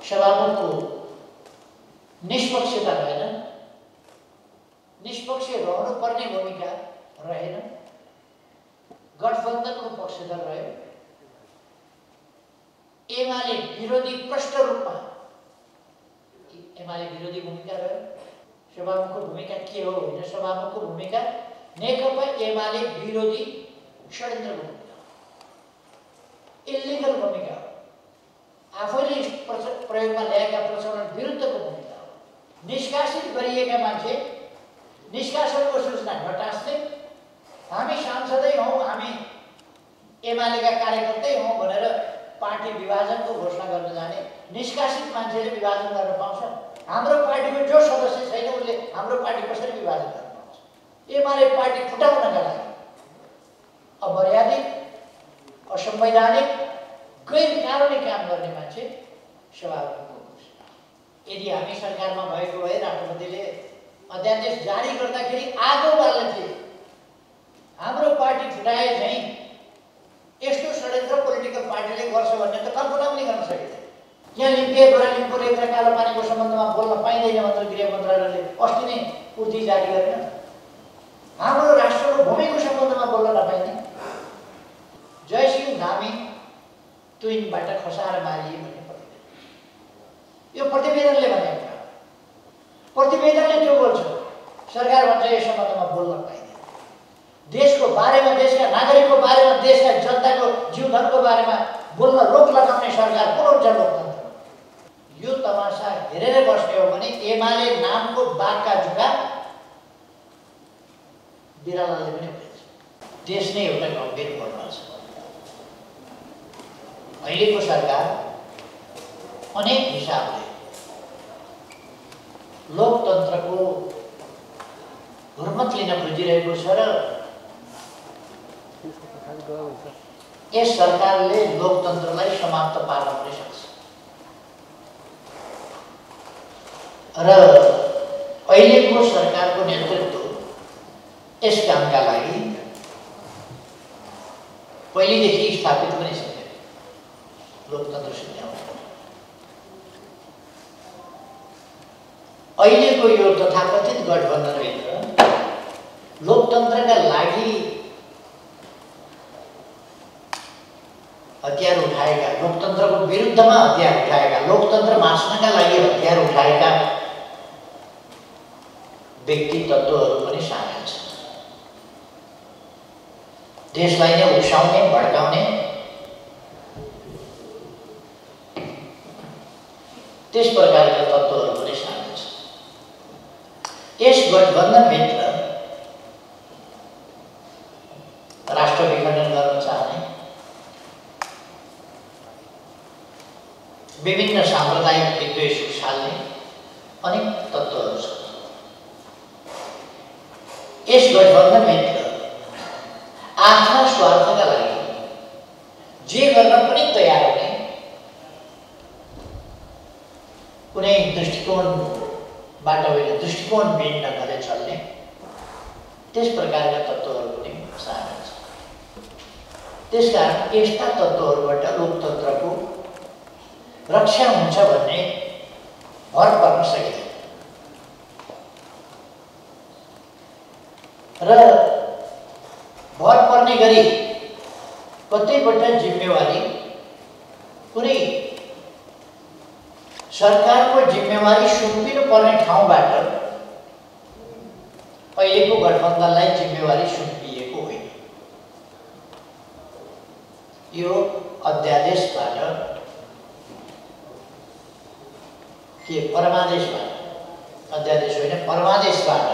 सभामुखको निष्पक्षता रहेन, निष्पक्ष रहनुपर्ने भूमिका रहेन, गठबन्धनको पक्षधर रह्यो। एमाले विरोधी प्रष्ट रूपमा एमाले विरोधी भूमिका रह्यो। सभामुखको भूमिका के हो होइन, सभामुखको भूमिका नेकपा एमाले विरोधी षड्यन्त्रको भूमिका, इलिगल भूमिका हो, आफैले प्रयोगमा ल्याएका प्रचलन विरुद्धको भूमिका हो। निष्कासित गरिएका मान्छे निष्कासनको सूचना नटास्ने, हामी सांसदै हौँ, हामी एमालेका कार्यकर्तै हौँ भनेर पार्टी विभाजनको घोषणा गर्न जाने निष्कासित मान्छेले विभाजन गर्न पाउँछ। हाम्रो पार्टीको जो सदस्य छैन उसले हाम्रो पार्टी कसरी विभाजन गर्न पाउँछ? एमाले पार्टी फुटाउनका लागि अमर्यादित, असंवैधानिक, गैर कानुनी काम गर्ने मान्छे सभामुखको हुन्छ। यदि हामी सरकारमा भएको भए राष्ट्रपतिले अध्यादेश जारी गर्दाखेरि आगो बाल्ने थिए। हाम्रो पार्टी फुटाए झैँ यस्तो षड्यन्त्र पोलिटिकल पार्टीले गर्छ भन्ने त कल्पना पनि गर्न सकिँदैन। यहाँ लिम्पियाद्वारा लिम्पू रेत्रा कालोपानीको सम्बन्धमा बोल्न पाइँदैन भनेर गृह मन्त्रालयले अस्ति नै उर्दी जारी गरेन। हाम्रो राष्ट्रको भूमिको सम्बन्धमा बोल्न नपाइने, जयसिंह धामी तुइनबाट खसाएर मारिए भन्ने प्रतिवेदन, यो प्रतिवेदनले भनेको कुरा। प्रतिवेदनले त्यो बोल्छ, सरकार भन्छ यस सम्बन्धमा बोल्न पाइँदैन। देशको बारेमा, देशका नागरिकको बारेमा, देशका जनताको जीवधनको बारेमा बोल्न रोक लगाउने सरकार को हुन्छ लोकतन्त्र? यो तमासा हेरेर बस्ने हो भने एमाले नामको बाघका जुका बिरालोले पनि उठेछ। देश नै एउटा गम्भीर पर्वमा छ। अहिलेको सरकार अनेक हिसाबले लोकतन्त्रको हुर्मत लिन खोजिरहेको छ र यस सरकारले लोकतन्त्रलाई समाप्त पार्न पनि सक्छ। र अहिलेको सरकारको नेतृत्व यस कामका लागि पहिलेदेखि स्थापित पनि छ। लोकतन्त्र सिद्ध्याउनु अहिलेको यो तथाकथित गठबन्धनभित्र लोकतन्त्रका लागि हतियार उठाएका, लोकतन्त्रको विरुद्धमा हतियार उठाएका, लोकतन्त्र मास्नका लागि हतियार उठाएका व्यक्ति तत्त्वहरू पनि सामेल छन्। देशलाई नै उक्साउने, भड्काउने त्यस प्रकारका तत्त्वहरू पनि सामेल छन्। यस गठबन्धनभित्र राष्ट्र विखण्डन गर्न चाहने, विभिन्न साम्प्रदायिक विद्वेष उछाल्ने अनेक तत्त्वहरू छन्। यस गठबन्धनभित्र आफ्ना स्वार्थका लागि जे गर्न पनि तयार हुने, कुनै दृष्टिकोणबाट होइन दृष्टिकोण भिन्न ढङ्गले चल्ने त्यस प्रकारका तत्त्वहरू पनि सामेल छन्। त्यसकारण यस्ता तत्त्वहरूबाट लोकतन्त्रको रक्षा हुन्छ भन्ने भर पर्न सकिँदैन। र भर पर्ने गरी कतैबाट जिम्मेवारी, कुनै सरकारको जिम्मेवारी सुम्पिनु पर्ने ठाउँबाट अहिलेको गठबन्धनलाई जिम्मेवारी सुम्पिएको होइन। यो अध्यादेशबाट के परमादेशबाट, अध्यादेश होइन परमादेशबाट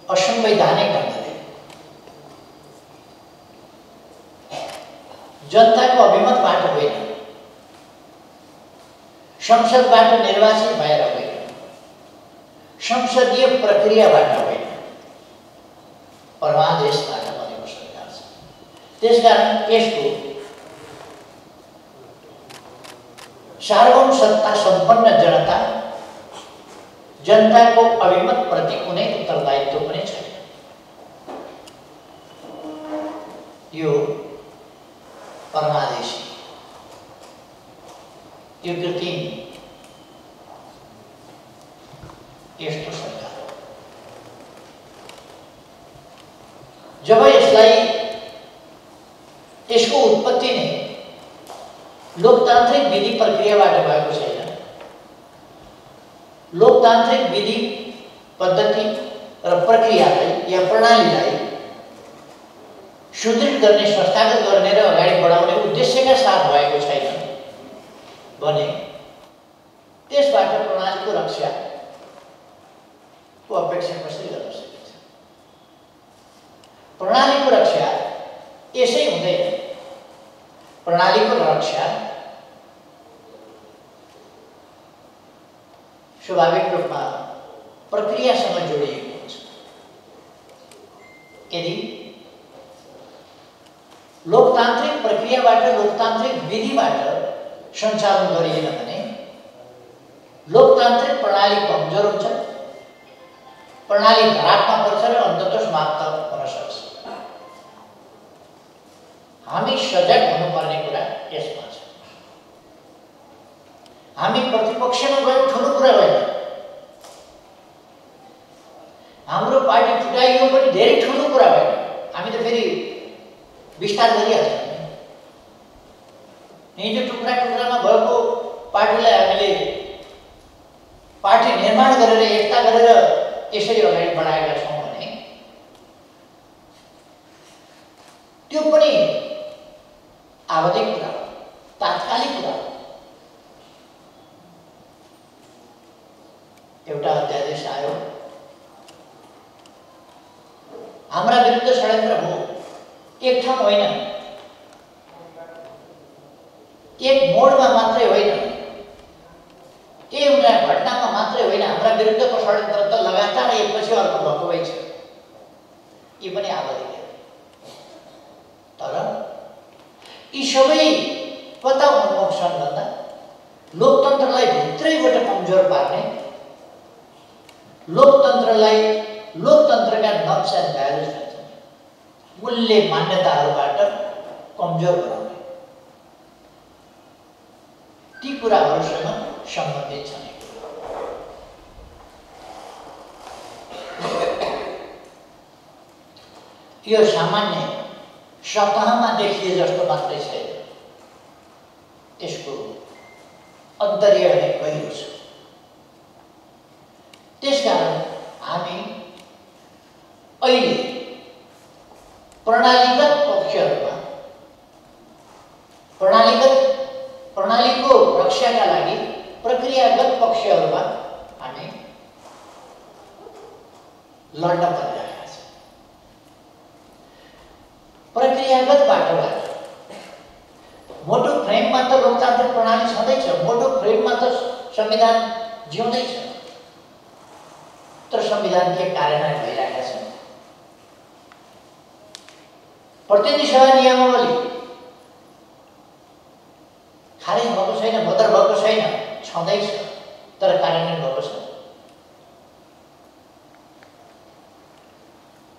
असंवैधानिक ढङ्गले जनताको अभिमतबाट होइन, संसदबाट निर्वाचित भएर होइन, संसदीय प्रक्रियाबाट होइन, परमादेशबाट बनेको सरकार छ। त्यसकारण यसको सार्वभौम सत्ता सम्पन्न जनताको अभिमत प्रति कुनै उत्तरदायित्व पनि छैन। यो परमादेशी यो कृत्रिम यस्तो सरकार हो। जब यसको उत्पत्ति नै लोकतान्त्रिक विधि प्रक्रियाबाट भएको छैन, लोकतान्त्रिक विधि पद्धति र प्रक्रियालाई या प्रणालीलाई सुदृढ गर्ने, संस्थागत गर्ने र अगाडि बढाउने उद्देश्यका साथ भएको छैन भने त्यसबाट प्रणालीको रक्षाको अपेक्षा कसरी गर्न सकिन्छ? प्रणालीको रक्षा यसै हुँदैन। प्रणालीको रक्षा स्वाभाविक रूपमा प्रक्रियासँग जोडिएको हुन्छ। यदि लोकतान्त्रिक प्रक्रियाबाट, लोकतान्त्रिक विधिबाट सञ्चालन गरिएन भने लोकतान्त्रिक प्रणाली कमजोर हुन्छ, प्रणाली धरापमा पर्छ र अन्ततः समाप्त हुन सक्छ। हामी सजग हुनुपर्ने कुरा यसमा छ। हामी प्रतिपक्षमा गयौँ ठुलो कुरा होइन, हाम्रो पार्टी फुटाइयो पनि धेरै ठुलो कुरा होइन। हामी त फेरि विस्तार गरिहाल्छौँ। हिजो टुक्रा टुक्रामा भएको पार्टीलाई हामीले पार्टी निर्माण गरेर, एकता गरेर यसरी अगाडि बढाएका छौँ भने त्यो पनि आवधिक कुरा हो, तात्कालिक कुरा हो। एउटा अध्यादेश आयो, हाम्रा विरुद्ध षड्यन्त्र हो। एक ठाउँ होइन, एक मोडमा मात्रै होइन, एउटा घटनामा मात्रै होइन, हाम्रा विरुद्धको षड्यन्त्र त लगातार एकपछि अर्को भएको छ। यी पनि आवधिक। तर यी सबै कता उन्मुख छन् भन्दा लोकतन्त्रलाई भित्रैबाट कमजोर पार्ने, लोकतन्त्रलाई लोकतन्त्रका नर्म्स एन्ड भ्यालुज भन्छ, मूल्य मान्यताहरूबाट कमजोर बनाउने, ती कुराहरूसँग सम्बन्धित छन्। यो सामान्य सतहमा देखिए जस्तो मात्रै छैन, त्यसको अन्तर्य भने गहिरो छ। त्यसकारण हामी अहिले प्रणालीगत पक्षहरूमा, प्रणालीको रक्षाका लागि प्रक्रियागत पक्षहरूमा हामी लड्न परिरहेका छौँ। प्रक्रियागत बाटोबाट मोटो फ्रेममा त लोकतान्त्रिक प्रणाली छँदैछ, मोटो फ्रेममा त संविधान जिउँदैछ, तर संविधान के कार्यान्वयन भइरहेका छन्। प्रतिनिधि सभा नियमावली खारेज भएको छैन, बदर भएको छैन, छँदैछ, तर कार्यान्वयन भएको छ।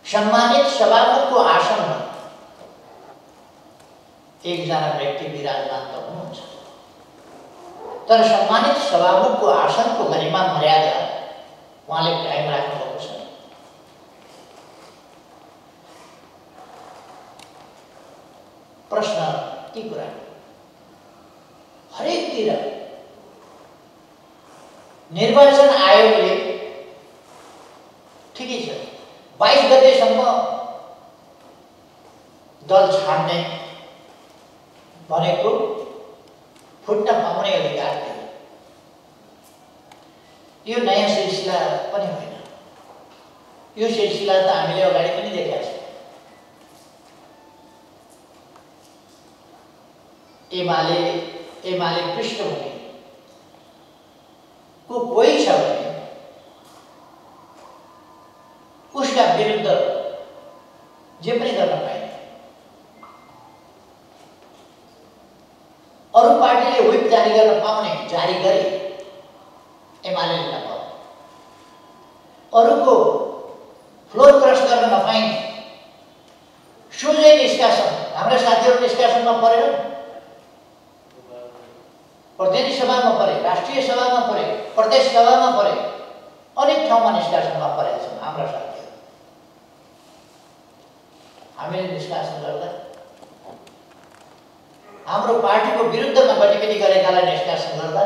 सम्मानित सभामुखको आसनमा एकजना व्यक्ति विराजमान त हुनुहुन्छ, तर सम्मानित सभामुखको आसनको गरिमा मर्यादा उहाँले कायम राख्नुभएको छ। प्रश्न के कुरा, हरेकतिर निर्वाचन आयोगले ठिकै छ 22 गतेसम्म दल छाड्ने भनेको फुट्न पाउने अधिकार थियो। यो नयाँ सिलसिला पनि होइन, यो सिलसिला त हामीले अगाडि पनि देखेका छौँ। एमाले पृष्ठभूमिको कोही छ भने उसका विरुद्ध जे पनि गर्न पाइन्छ। अरू पार्टीले व्हिप जारी गर्न पाउने, जारी गरे, एमाले नपाउने, अरूको फ्लोर क्रस गर्न नपाइने, सोझै निष्कासन, हाम्रा साथीहरू निष्कासनमा परेर प्रतिनिधि सभामा परे, राष्ट्रिय सभामा परे, प्रदेश सभामा परे, अनेक ठाउँमा निष्कासनमा परेका छन् हाम्रा साथीहरू। हामीले निष्कासन गर्दा हाम्रो पार्टीको विरुद्धमा गतिविधि गरेकालाई निष्कासन गर्दा,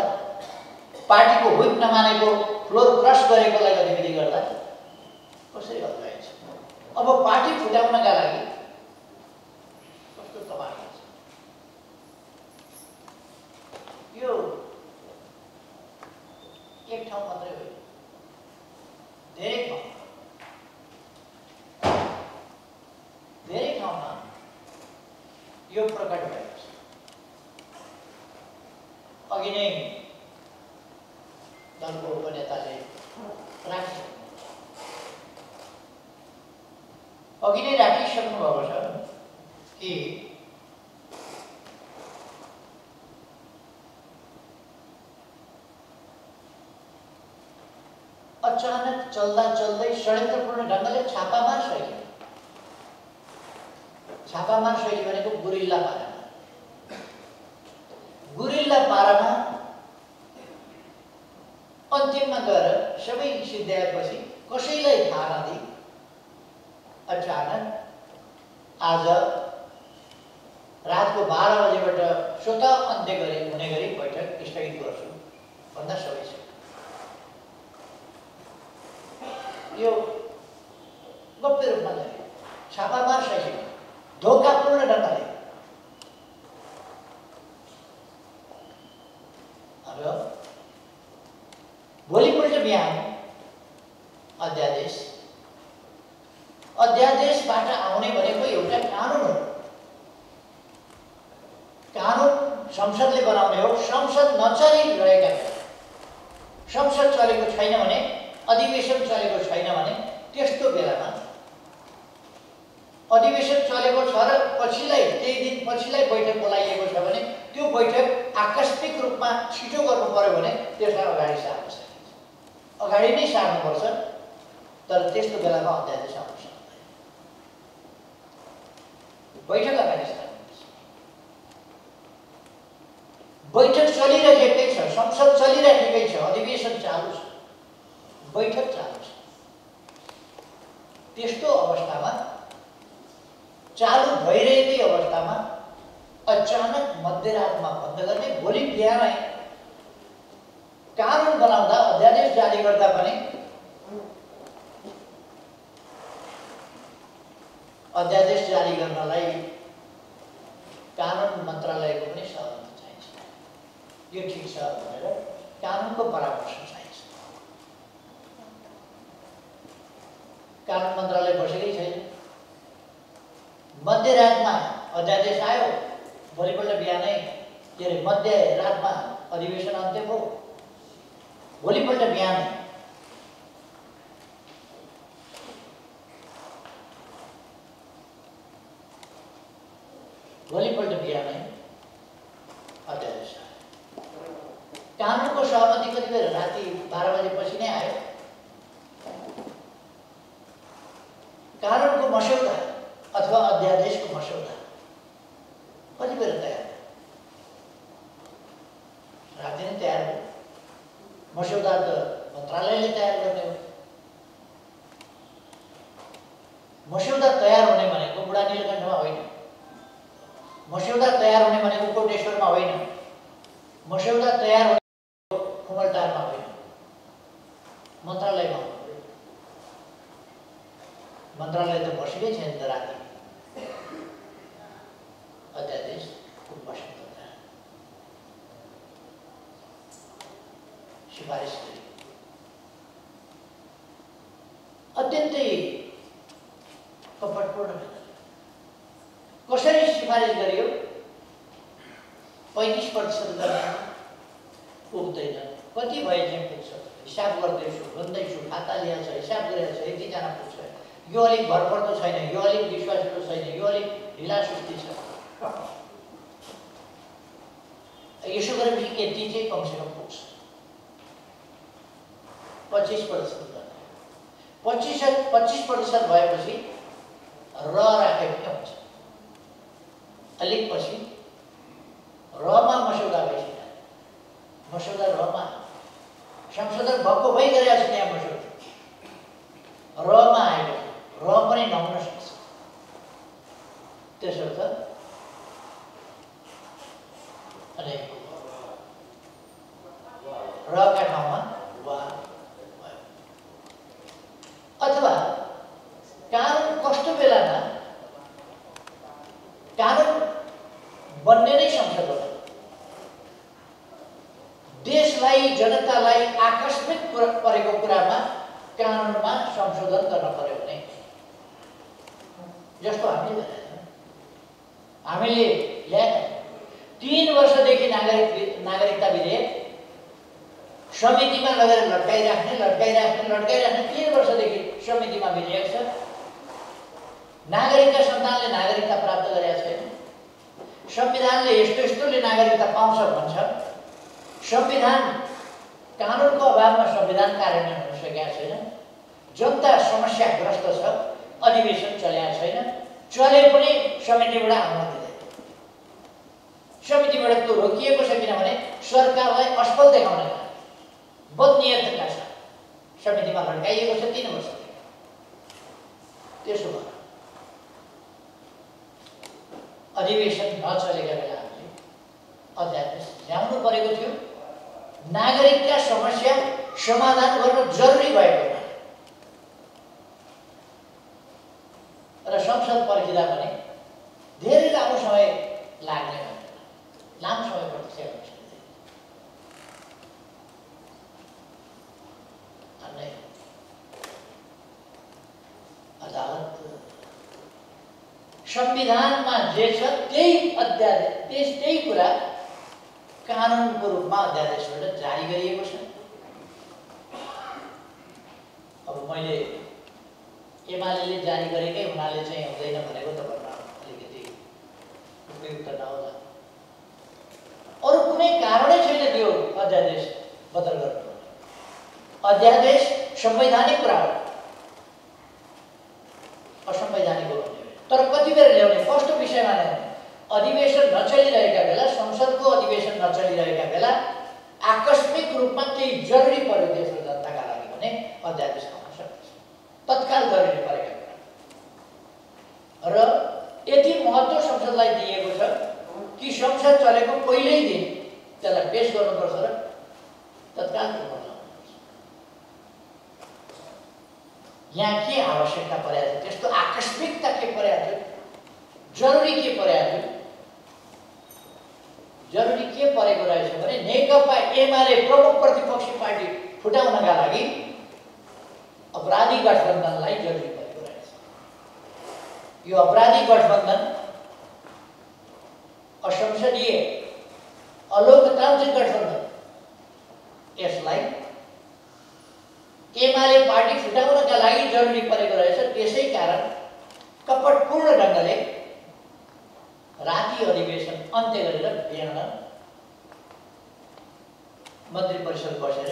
पार्टीको हुइप नमानेको फ्लोर क्रस गरेकोलाई गतिविधि गर्दा कसरी अल्झाइन्छ? अब पार्टी फुटाउनका लागि कस्तो तमासा छ? यो एक ठाउँ मात्रै होइन, धेरै ठाउँमा यो प्रकट भएको छ। अघि नै दलको उपनेताले राखिसक्नु भएको छ कि अचानक चल्दा चल्दै षड्यन्त्रपूर्ण ढङ्गले छापामार शैली भनेको गुरिल्ला पारामा अन्तिममा गएर सबै सिद्ध्याएपछि कसैलाई थाहा नदिई अचानक आज रातको 12 बजेबाट स्वतः अन्त्य हुने गरी बैठक स्थगित गर्छु भन्दा सबै छ। यो गम्भीर रूपमा गरे छापामार शैली, धोकापूर्ण ढङ्गले। अब भोलिपल्ट बिहान अध्यादेशबाट आउने भनेको एउटा कानुन हो। कानुन संसदले बनाउने हो। संसद नचलिरहेका बेला, संसद चलेको छैन भने, अधिवेशन चलेको छैन भने, त्यस्तो बेलामा अधिवेशन चलेको छ र पछिल्लै केही दिन पछिल्लै बैठक बोलाइएको छ भने त्यो बैठक आकस्मिक रूपमा छिटो गर्नु पर्यो भने त्यसलाई अगाडि सार्न सकिन्छ। अगाडि नै सार्नुपर्छ, तर त्यस्तो बेलामा अध्यादेश आउन सक्दैन। बैठक अगाडि सार्नुपर्छ। बैठक चलिरहेकै छ, संसद चलिरहेकै छ, अधिवेशन चालु छ, बैठक चालु छ। त्यस्तो अवस्थामा, चालु भइरहेकै अवस्थामा अचानक मध्यरातमा बन्द गर्ने, भोलि बिहानै कानुन बनाउँदा, अध्यादेश जारी गर्दा पनि अध्यादेश जारी गर्नलाई कानुन मन्त्रालयको पनि सहमति चाहिन्छ। यो ठिक छ भनेर कानुनको परामर्श चाहिन्छ। कानुन मन्त्रालय बसेकै छैन। मध्यरातमा अध्यादेश आयो, भोलिपल्ट बिहानै मध्यरातमा अधिवेशन अन्त्य भयो। भोलिपल्ट बिहानै अध्यादेश आयो। कानुनको सहमति कति बेर? राति 12 बजेपछि नै आयो। कानुनको मस्यौदा अथवा अध्यादेशको मस्यौदा कति बेर तयार? राति नै तयार भयो। मस्यौदा त मन्त्रालयले तयार गर्ने हो। मस्यौदा तयार हुने भनेको बुढा नीलकण्ठमा होइन। मस्यौदा तयार हुने भनेको कोटेश्वरमा होइन। मस्यौदा तयार हुने कुमलटारमा होइन, मन्त्रालयमा हो। मन्त्रालय त बसेकै छैन त राति। अध्यादेश मस्यौदा सिफारिस गरी अत्यन्तै कपटपूर्ण कसरी सिफारिस गरियो? 35% गर्ने पुग्दैन। कति भए चाहिँ पुग्छ? हिसाब गर्दैछु, भन्दैछु, खाता ल्याएको छ, हिसाब गरेको छ, यतिजना पुग्छ। यो अलिक भरपर्दो छैन, यो अलिक विश्वासिलो छैन, यो अलिक ढिला सुस्ती छ। यसो गरेपछि यति चाहिँ कमसेकम पुग्छ। 25% गर्ने। 25% भएपछि राखे पनि हुन्छ। अलिक पछि रमा मस्यौदा भइसक्यो। मसौदा रमा संशोधन भएको भइ गरेको छ त्यहाँ मसौदा रमा आएको छ र पनि नहुन सक्छ त्यसर्थ अनि रका ठाउँमा वा अथवा कानुन कस्तो बेलामा कानुन बन्ने नै संसद हो देशलाई जनतालाई आकस्मिक परेको कुरामा कानुनमा संशोधन गर्न पर्यो भने जस्तो हामीले ल्याएका 3 वर्षदेखि नागरिकता विधेयक समितिमा लगेर लट्काइराख्ने 3 वर्षदेखि समितिमा विधेयक छ नागरिकका सन्तानले नागरिकता प्राप्त गरेका छैन संविधानले यस्तोले नागरिकता पाउँछ भन्छ संविधान कानुनको अभावमा संविधान कार्यान्वयन हुन सकेको छैन जनता समस्याग्रस्त छ अधिवेशन चलेको छैन चले पनि समितिबाट आउन दिँदैन समितिबाट त्यो रोकिएको छ किनभने सरकारलाई असफल देखाउन बदनियतका साथ समितिमा लड्काइएको छ 3 वर्ष त्यसो भए अधिवेशन नचलेका बेला हामीले अध्यादेश ल्याउनु परेको थियो नागरिकका समस्या समाधान गर्न जरुरी भएको र संसद पर्खिँदा पनि धेरै लामो समय लाग्ने लामो समय प्रतीक्षा गर्न सकिँदैन अनि अदालत संविधानमा जे छ त्यही अध्यादेश त्यही कुरा कानुनको रूपमा अध्यादेशबाट जारी गरिएको छ अब मैले एमाले जारी गरेकै हुनाले चाहिँ हुँदैन भनेको तपाईहरुमा अलिकति उपयुक्त नहोला अरु कुनै कारणै छैन त्यो अध्यादेश बदल गर्नु अध्यादेश संवैधानिक कुरा हो असंवैधानिक हो तर कति बेर ल्याउने कस्तो विषयमा ल्याउने अधिवेशन नचलिरहेका बेला संसदको अधिवेशन नचलिरहेका बेला आकस्मिक रूपमा केही जरुरी पर्यो देशको जनताका लागि भने अध्यादेश आउन सक्छ तत्काल जरुरी परेका कुरा र यति महत्त्व संसदलाई दिएको छ कि संसद चलेको पहिल्यै दिन त्यसलाई पेश गर्नुपर्छ र तत्काल यहाँ के आवश्यकता परेको थियो त्यस्तो आकस्मिकता के परेको थियो जरुरी के परेको थियो जरुरी के परेको रहेछ भने नेकपा एमाले प्रमुख प्रतिपक्षी पार्टी फुटाउनका लागि अपराधी गठबन्धनलाई जरुरी परेको रहेछ यो अपराधी गठबन्धन असंसदीय अलोकतान्त्रिक गठबन्धन यसलाई एमाले पार्टी फुटाउनका लागि जरुरी परेको रहेछ त्यसै कारण कपटपूर्ण ढंगले राति अधिवेशन अन्त्य गरेर बिहान मन्त्री परिषद बसेर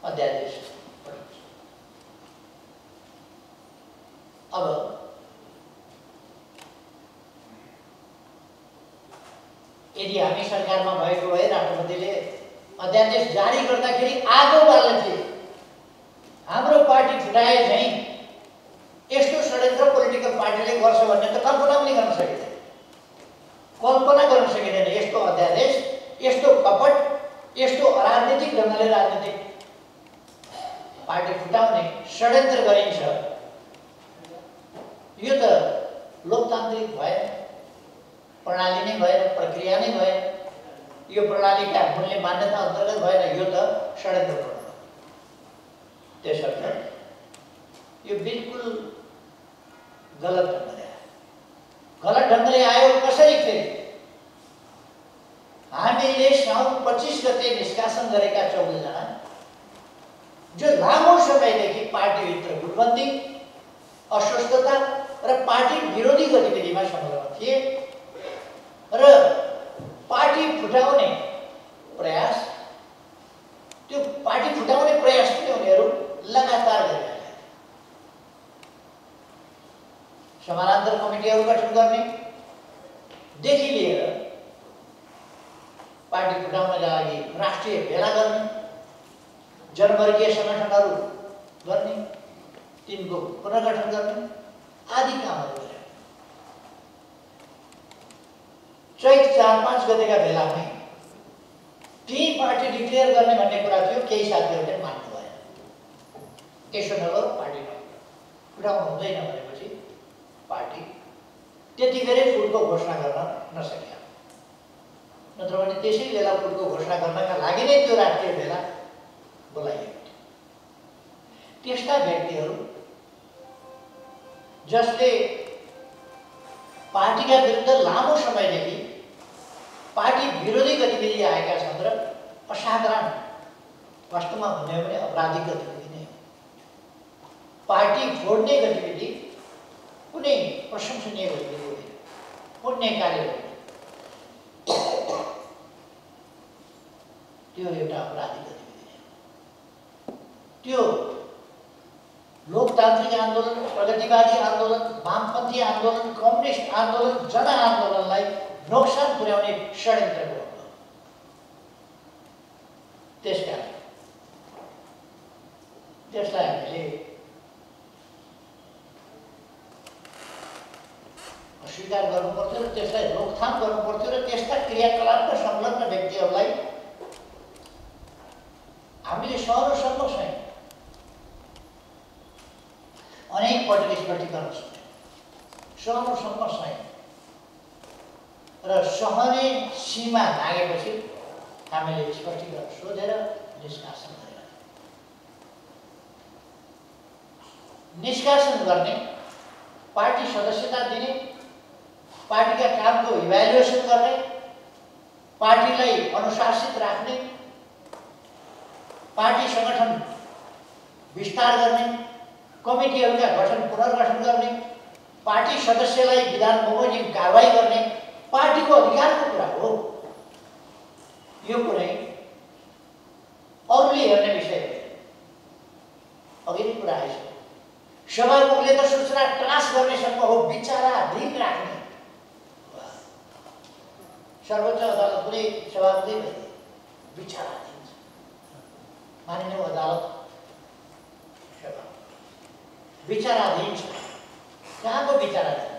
अध्यादेश अब यदि हामी सरकारमा भएको भए राष्ट्रपतिले अध्यादेश जारी गर्दाखेरि आगो बाल्ने थिए हाम्रो पार्टी फुटाए चाहिँ यस्तो षड्यन्त्र पोलिटिकल पार्टीले गर्छ भन्ने त कल्पना पनि गर्न सकिँदैन कल्पना गर्न सकिँदैन यस्तो अध्यादेश यस्तो कपट यस्तो अराजनीतिक ढंगले राजनीतिक पार्टी फुटाउने षड्यन्त्र गरिन्छ यो त लोकतान्त्रिक भएन प्रणाली नै भएन प्रक्रिया नै भएन यो प्रणालीका मूल्य मान्यता अन्तर्गत भएन यो त षड्यन्त्र प्रणाली त्यसर्थ यो बिल्कुल गलत ढंगले आयो कसरी फेरि हामीले साउन 25 गते निष्कासन गरेका 14 जना जो लामो समयदेखि पार्टीभित्र गुटबन्दी अस्वस्थता र पार्टी विरोधी गतिविधिमा संलग्न थिए र पार्टी फुटाउने प्रयास त्यो पार्टी फुटाउने प्रयास पनि उनीहरू लगातार गरिरहेका समानान्तर कमिटीहरू गठन गर्ने देखि लिएर पार्टी फुटाउनका लागि राष्ट्रिय भेला गर्ने, जनवर्गीय सङ्गठनहरू गर्ने, तिनको पुनर्गठन गर्ने आदि कामहरू गरे। चैत 4-5 गतेका बेलामै टी पार्टी डिक्लेयर गर्ने भन्ने कुरा थियो। केही साथीहरूले मान्नु भएन। यसो नगर, पार्टी फुटाउनु हुँदैन भनेपछि पार्टी त्यतिखेरै फुटको घोषणा गर्न नसक्यो। नत्र भने त्यसै बेला फुटको घोषणा गर्नका लागि नै त्यो राष्ट्रिय भेला बोलाइएको थियो। त्यस्ता व्यक्तिहरू जसले पार्टीका विरुद्ध लामो समयदेखि पार्टी विरोधी गतिविधि आएका छन् र असाधारण, वास्तवमा भन्ने हो भने अपराधिक गतिविधि नै हो। पार्टी फोड्ने गतिविधि कुनै प्रशंसनीय गतिविधि होइन, पुण्य कार्य होइन, त्यो एउटा अपराधिक गतिविधि हो। त्यो लोकतान्त्रिक आन्दोलन, प्रगतिवादी आन्दोलन, वामपन्थी आन्दोलन, कम्युनिस्ट आन्दोलन, जनआन्दोलनलाई नोक्सान पुर्याउने षड्यन्त्रको हो। त्यसकारण त्यसलाई हामीले अस्वीकार गर्नुपर्थ्यो र त्यसलाई रोकथाम गर्नुपर्थ्यो र त्यस्ता क्रियाकलापमा संलग्न व्यक्तिहरूलाई हामीले सहनु सम्भव छैन। अनेक पटक स्पष्टीकरण सहनु सम्भव छैन र सहने सीमा नागेपछि हामीले स्पष्टीकरण सोधेर निष्कासन गरेर निष्कासन गर्ने, पार्टी सदस्यता दिने, पार्टीका कामको इभ्यालुएसन गर्ने, पार्टीलाई अनुशासित राख्ने, पार्टी सङ्गठन विस्तार गर्ने, कमिटीहरूका गठन पुनर्गठन गर्ने, पार्टी सदस्यलाई विधान बमोजिम कारवाही गर्ने पार्टीको अधिकारको कुरा हो। यो कुनै अरूले हेर्ने विषय हो। अघि नै कुरा आइसक्यो, सभामुखले त सूचना ट्रान्स गर्नेसम्म हो, विचाराधीन राख्ने। सर्वोच्च अदालत कुनै सभामुखले विचाराधीन छ, मानिने अदालत विचाराधीन छ। कहाँको विचाराधीन?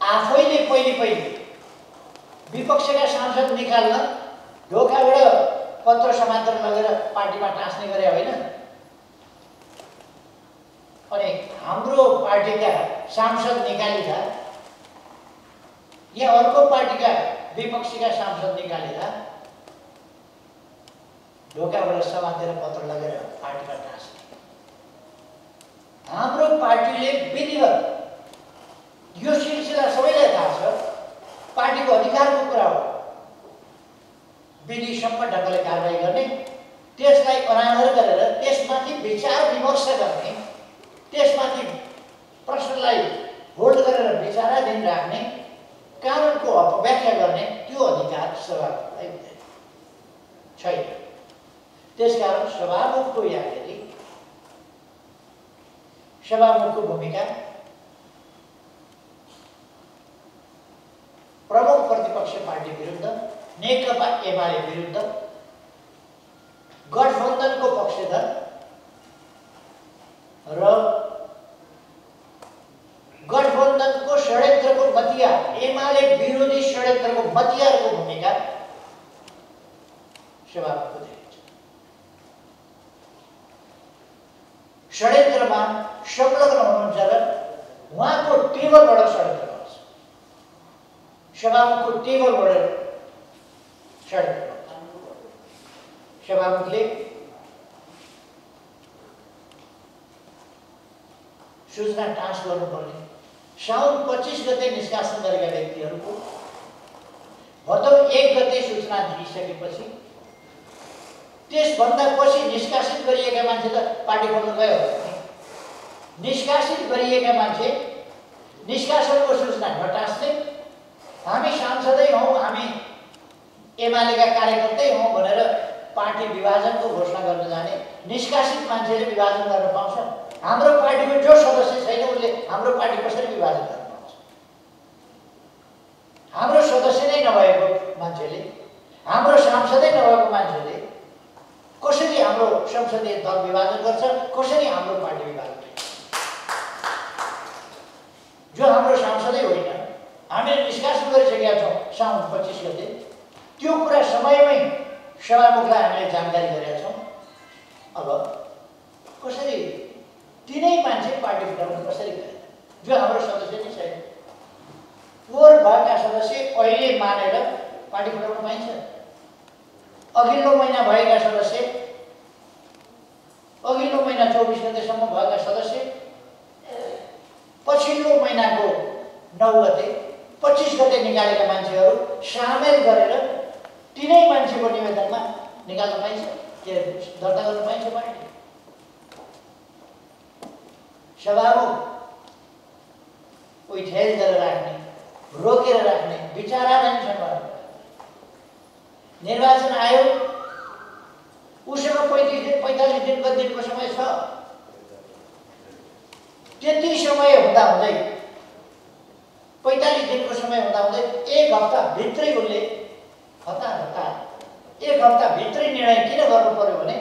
आफैले पहिले विपक्षका सांसद निकाल्न ढोकाबाट पत्र समातेर लगेर पार्टीमा टाँस्ने गरे होइन। अनि हाम्रो पार्टीका सांसद निकालिँदा या अर्को पार्टीका विपक्षीका सांसद निकालेर ढोकाबाट समातेर पत्र लगेर पार्टीमा टाँस्ने। हाम्रो पार्टीले विधिवत, यो सिलसिला सबैलाई थाहा छ, पार्टीको अधिकारको कुरा हो, विधिसम्म ढङ्गले कारवाही गर्ने, त्यसलाई अनादर गरेर त्यसमाथि विचार विमर्श गर्ने, त्यसमाथि प्रश्नलाई होल्ड गरेर विचाराधीन राख्ने, कानुनको अपव्याख्या गर्ने त्यो अधिकार सभामुखलाई हुँदैन, छैन। त्यसकारण सभामुखको यहाँनिर सभामुखको भूमिका प्रमुख प्रतिपक्ष पार्टी विरुद्ध, नेकपा एमाले विरुद्ध गठबन्धनको पक्षधर र गठबन्धनको षड्यन्त्रको मतियार, एमाले विरोधी षड्यन्त्रको मतियारको भूमिका सभामुखको देखिन्छ। षड्यन्त्रमा संलग्न हुनुहुन्छ र उहाँको टेबलबाट षड्यन्त्र गर्छ, सभामुखको टेबलबाट षड्यन्त्र गर्छ। सभामुखले सूचना टाँस गर्नुपर्ने, साउन 25 गते निष्कासन गरेका व्यक्तिहरूको भदौ 1 गते सूचना दिइसकेपछि त्यसभन्दा पछि निष्कासित गरिएका मान्छे त पार्टी खोल्न गयो। निष्कासित गरिएका मान्छे निष्कासनको सूचना नटाँस्ने, हामी सांसदै हौँ, हामी एमालेका कार्यकर्तै हौँ भनेर पार्टी विभाजनको घोषणा गर्न जाने निष्कासित मान्छेले विभाजन गर्न पाउँछ? हाम्रो पार्टीको जो सदस्य छैन उसले हाम्रो पार्टी कसरी विभाजन गर्न पाउँछ? हाम्रो सदस्य नै नभएको मान्छेले गर्छ, कसरी हाम्रो पार्टी विभाग हुन्छ। जो हाम्रो सांसदै होइन, हामीले निष्कासन गरिसकेका छौँ साउन 25 गते, त्यो कुरा समयमै सभामुखलाई हामीले जानकारी गरेका छौँ। अब कसरी तिनै मान्छे पार्टी फुटाउन कसरी गए, जो हाम्रो सदस्य नै छैन। पोहोर भएका सदस्य अहिले मानेर पार्टी फुटाउन पाइन्छ। अघिल्लो महिना भएका सदस्य, अघिल्लो महिना 24 गतेसम्म भएका सदस्य पछिल्लो महिनाको 9 गते 25 गते निकालेका मान्छेहरू सामेल गरेर तिनै मान्छेको निवेदनमा निकाल्न पाइन्छ, के दर्ता गर्न पाइन्छ पार्टी। सभामुख कोही ठेल गरेर राख्ने, रोकेर राख्ने विचाराधीन छ। निर्वाचन आयोग उसँग 45 दिनको समय छ। त्यति समय हुँदाहुँदै 45 दिनको समय हुँदाहुँदै 1 हप्ता भित्रै उसले हतार 1 हप्ता भित्रै निर्णय किन गर्नु पर्यो भने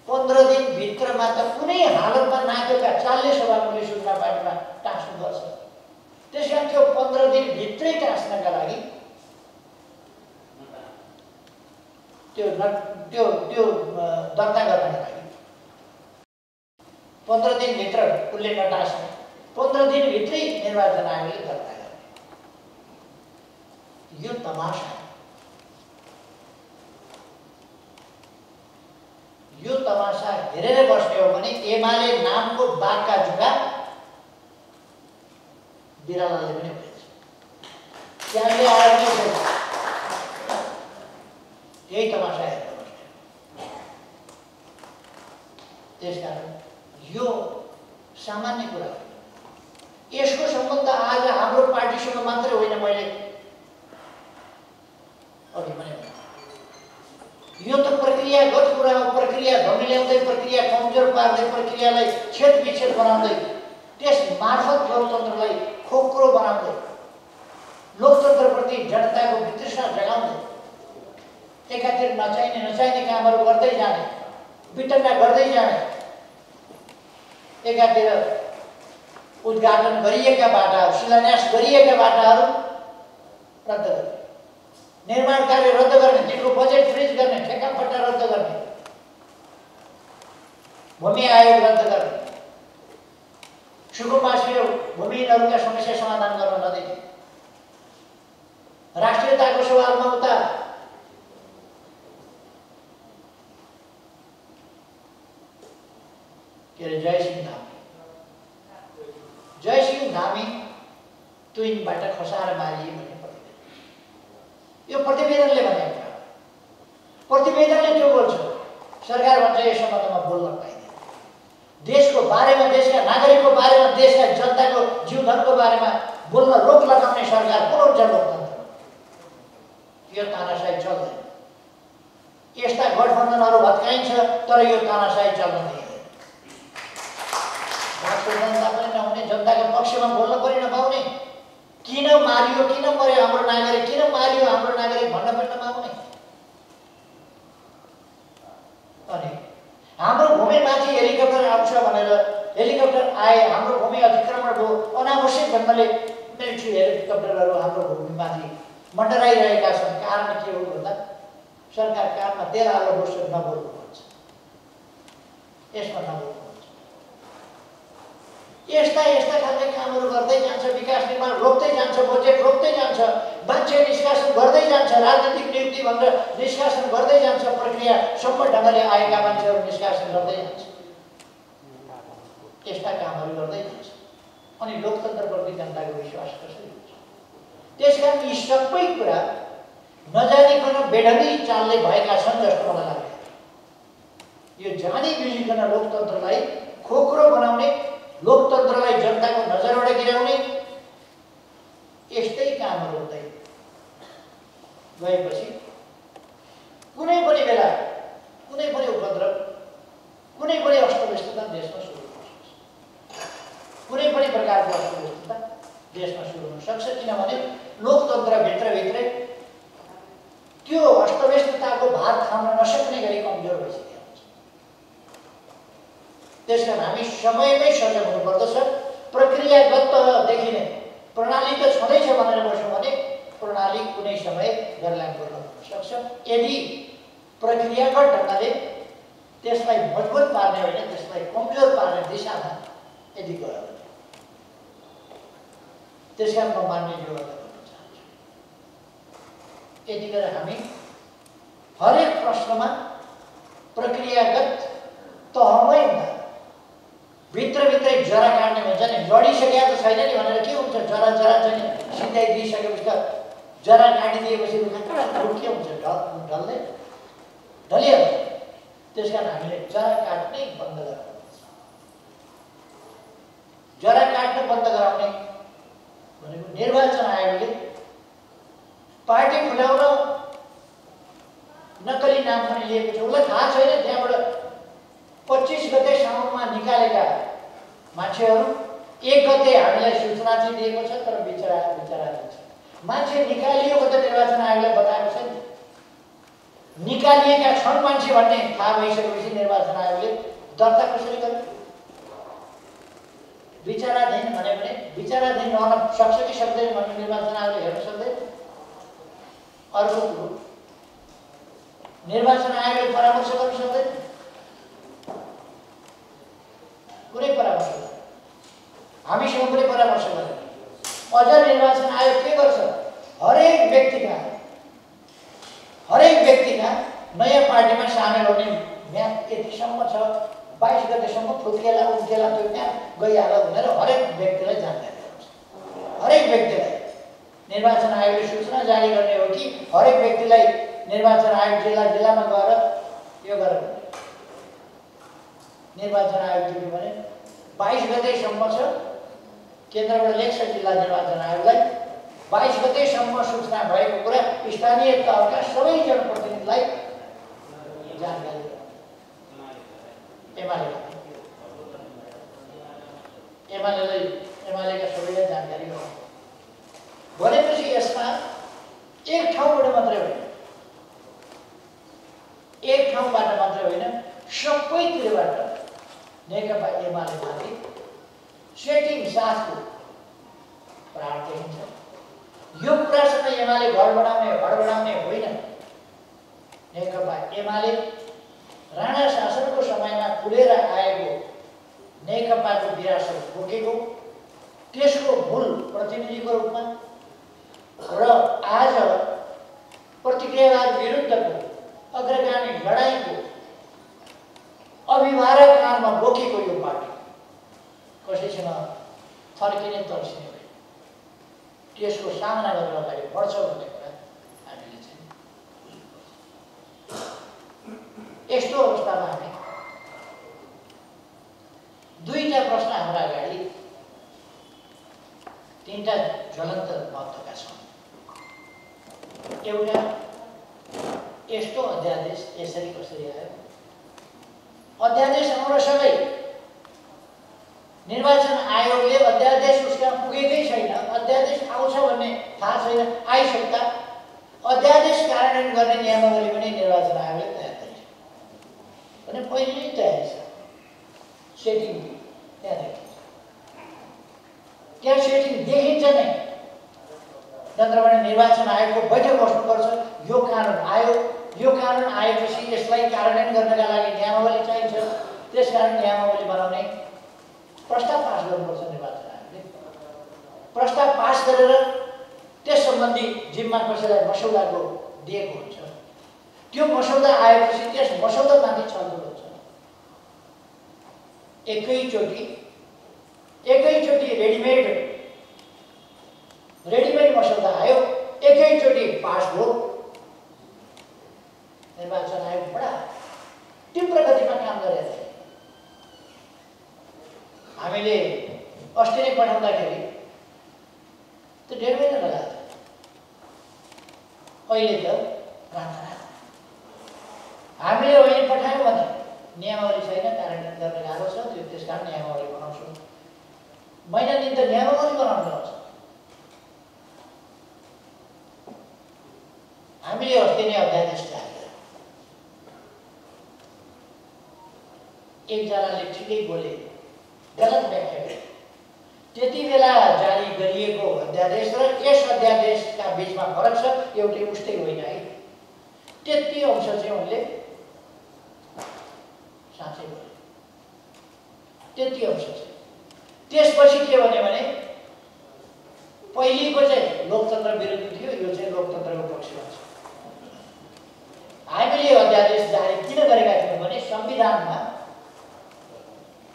15 दिन भित्रमा त कुनै हालतमा नाकेका चाल्ने सभामुखले सूचना पार्टीमा टाँस्नुपर्छ। त्यसकारण त्यो 15 दिन भित्रै टाँस्नका लागि त्यो दर्ता गर्नका लागि 15 दिन भित्र उसले नटाँस्ने, 15 दिन भित्रै निर्वाचन आयोगले दर्ता गर्ने। यो तमासा, यो तमासा हेरेर बस्ने हो भने एमाले नामको बाघका जुगा बिरालोले पनि हुनेछ। त्यहाँले आएर नै यही तमासा हेरेर बस्ने। त्यसकारण यो सामान्य कुरा हो। यसको सम्बन्ध आज हाम्रो पार्टीसँग मात्रै होइन। मैले अघि पनि भने यो त प्रक्रियागत कुरा हो। प्रक्रिया धमिल्याउँदै, प्रक्रिया कमजोर पार्दै, प्रक्रियालाई छेदविच्छेद बनाउँदै, त्यस मार्फत लोकतन्त्रलाई खोक्रो बनाउँदै, लोकतन्त्रप्रति जनताको वितृष्णा जगाउँदै एकातिर नचाहिने कामहरू गर्दै जाने, विटन्ना गर्दै जाने, एकातिर उद्घाटन गरिएका बाटाहरू, शिलान्यास गरिएका बाटाहरू रद्द गर्ने, निर्माण कार्य रद्द गर्ने, तिनको बजेट फ्रिज गर्ने, ठेक्कापट्टा रद्द गर्ने, भूमि आयोग रद्द गर्ने, सुकुम्बासी र भूमिहीनहरूका समस्या समाधान गर्न नदिने, राष्ट्रियताको सवालमा उता जयसिंह धामी तुइनबाट खसाएर मारिए भन्ने प्रतिवेदन, यो प्रतिवेदनले भनेको कुरा। प्रतिवेदनले त्यो बोल्छ, सरकार भन्छ यस सम्बन्धमा बोल्न पाइँदैन। देशको बारेमा, देशका नागरिकको बारेमा, देशका जनताको जीवधनको बारेमा बोल्न रोक लगाउने सरकार पुनः लोकतन्त्र। यो तानाशाही चल्दैन। यस्ता गठबन्धनहरू भत्काइन्छ, तर यो तानाशाही चल्न दिँदैन। जनता पनि नहुने, जनताको पक्षमा बोल्न पनि नपाउने, किन मारियो, किन मर्यो हाम्रो नागरिक, किन मारियो हाम्रो नागरिक भन्न पनि नपाउने। अनि हाम्रो भूमिमाथि हेलिकप्टर आउँछ भनेर हेलिकप्टर आए, हाम्रो भूमि अतिक्रमण भयो, अनावश्यक ढङ्गले मिलिट्री हेलिकप्टरहरू हाम्रो भूमिमाथि मन्डराइरहेका छन्। कारण के हो भन्दा सरकार काममा तेल हाल्नु पर्छ, नबोल्नु पर्छ, यसमा नबोल्नु। यस्ता खालका कामहरू गर्दै जान्छ, विकास निर्माण रोक्दै जान्छ, बजेट रोक्दै जान्छ, मान्छे निष्कासन गर्दै जान्छ, राजनीतिक नियुक्ति भनेर निष्कासन गर्दै जान्छ, प्रक्रिया सम्म ढङ्गले आएका मान्छेहरू निष्कासन गर्दै जान्छ। यस्ता कामहरू गर्दै जान्छ। अनि लोकतन्त्रप्रति जनताको विश्वास कसरी हुन्छ? त्यसकारण यी सबै कुरा नजानिकन बेढङ्गी चालले भएका छन् जस्तो मलाई लाग्छ। यो जानी बुझिकन लोकतन्त्रलाई खोक्रो बनाउने, लोकतन्त्रलाई जनताको नजरबाट गिराउने यस्तै कामहरू हुँदै गएपछि कुनै पनि बेला कुनै पनि उपद्रव, कुनै पनि अस्तव्यस्तता देशमा सुरु हुन सक्छ। कुनै पनि प्रकारको अस्तव्यस्तता देशमा सुरु हुन सक्छ, किनभने लोकतन्त्रभित्रै त्यो अस्तव्यस्तताको भार थाम्न नसक्ने गरी कमजोर भइसकेको हुन्छ। त्यसकारण हामी समयमै सजग हुनुपर्दछ। प्रक्रियागत तहदेखि नै प्रणाली त छँदैछ भनेर बस्यौँ भने प्रणाली कुनै समय गलत गर्न सक्छ। यदि प्रक्रियागत ढङ्गले त्यसलाई मजबुत पार्ने होइन त्यसलाई कमजोर पार्ने दिशामा यदि गयो भने त्यसकारण म मान्ने जोड गर्न चाहन्छु। यतिखेर हामी हरेक प्रश्नमा प्रक्रियागत तहमै हुँदा भित्रभित्रै जरा काट्ने भन्छ नि, लडिसकेका त छैन नि भनेर के हुन्छ, जरा चाहिँ सिधाइदिइसकेपछि त जरा काटिदिएपछि के हुन्छ, ढल्दै ढलिहाल्छ। त्यसकारण हामीले जरा काट्नै बन्द गराउनुपर्छ। जरा काट्न बन्द गराउने भनेको निर्वाचन आयोगले पार्टी फुटाउन नक्कली नाम पनि लिएको छ। उसलाई थाहा छैन त्यहाँबाट 25 गते साउनमा निकालेका मान्छेहरू 1 गते हामीलाई सूचना चाहिँ दिएको छ, तर बिचरा छ। मान्छे निकालिएको त निर्वाचन आयोगले बताएको छैन। निकालिएका छन् मान्छे भन्ने थाहा भइसकेपछि निर्वाचन आयोगले दर्ता कसरी गर्यो? विचाराधीन भन्यो भने विचाराधीन रहन सक्छ कि सक्दैन भन्ने निर्वाचन आयोगले हेर्न सक्दैन। अर्को कुरो, निर्वाचन आयोगले परामर्श गर्न सक्दैन, कुनै परामर्श गर्दैन। हामीसँग कुनै परामर्श गर्दैन। अझ निर्वाचन आयोग के गर्छ? हरेक व्यक्तिका नयाँ पार्टीमा सामेल हुने म्याद यतिसम्म छ, 22 गतेसम्म फुत्केला उम्केला त्यो म्याद गइहाल भनेर हरेक व्यक्तिलाई जानकारी दिन्छ। हरेक व्यक्तिलाई निर्वाचन आयोगले सूचना जारी गर्ने हो कि हरेक व्यक्तिलाई निर्वाचन आयोग जिल्लामा गएर यो गरेर निर्वाचन आयोगले भने 22 गतेसम्म छ, केन्द्रबाट लेख्छ जिल्ला निर्वाचन आयोगलाई 22 गतेसम्म सूचना भएको कुरा स्थानीय तहका सबै जनप्रतिनिधिलाई जानकारी एमालेका सबैलाई जानकारी गराउनु भनेपछि यसमा एक ठाउँबाट मात्रै होइन, सबैतिरबाट नेकपा एमालेमाथि सेटिङ साथको प्रहार देखिन्छ। यो कुरासँग एमाले हडबडाउने होइन। नेकपा एमाले राणा शासनको समयमा खुलेर आएको नेकपाको विरासत बोकेको, त्यसको मूल प्रतिनिधिको रूपमा र आज प्रतिक्रियावाद विरुद्धको अग्रगामी लडाईँको अभिभावक कारमा बोकेको यो पार्टी कसैसँग फर्किने तर्सिने होइन। त्यसको सामना गरेर अगाडि बढ्छ भन्ने कुरा हामीले चाहिँ यस्तो अवस्थामा हामी दुईटा प्रश्न हाम्रा अगाडि, तीनटा ज्वलन्त महत्त्वका छन्। एउटा, यस्तो अध्यादेश यसरी कसरी आयो? अध्यादेश आउनसँगै निर्वाचन आयोगले अध्यादेश उसका पुगेकै छैन, अध्यादेश आउँछ भन्ने थाहा छैन, आइसक्दा अध्यादेश कार्यान्वयन गर्ने नियमावली पनि निर्वाचन आयोगले तयार गरेछ भने पहिले नै तयार छ। सेटिङ त्यहाँ सेटिङ देखिन्छ नै। नत्रभने निर्वाचन आयोगको बैठक बस्नुपर्छ। यो कानुन आएपछि यसलाई कार्यान्वयन गर्नका लागि नियमावली चाहिन्छ। त्यसकारण नियमावली बनाउने प्रस्ताव पास गर्नुपर्छ। निर्वाचन आयोगले प्रस्ताव पास गरेर त्यस सम्बन्धी जिम्मा कसैलाई मसौदाको दिएको हुन्छ। त्यो मसौदा आएपछि त्यस मसौदामाथि छलफल हुन्छ। एकैचोटि रेडिमेड मसौदा आयो, एकैचोटि पास भयो। निर्वाचन आयोग बडा तीव्र गतिमा काम गरेको थियो। हामीले अस्ति नै पठाउँदाखेरि त्यो 1.5 महिना लगाएको थियो। अहिले त राम्रा हामीले अहिले पठायौँ भने नियमावली छैन, कार्यान्वयन गर्न गाह्रो छ। त्यसकारण नियमावली बनाउँछौँ। महिना दिन त नियमावली बनाउनु पर्छ। हामीले अस्ति नै अध्यादेश तयार एकजनाले ठिकै बोले, गलत व्याख्या गरे। त्यति बेला जारी गरिएको अध्यादेश र यस अध्यादेशका बीचमा फरक छ, एउटै उस्तै होइन है। त्यति अंश चाहिँ उनले साँच्चै बोले, त्यति अंश चाहिँ। त्यसपछि के भने पहिलेको चाहिँ लोकतन्त्र विरुद्ध थियो, यो चाहिँ लोकतन्त्रको पक्षमा छ। हामीले अध्यादेश जारी किन गरेका थियौँ भने संविधानमा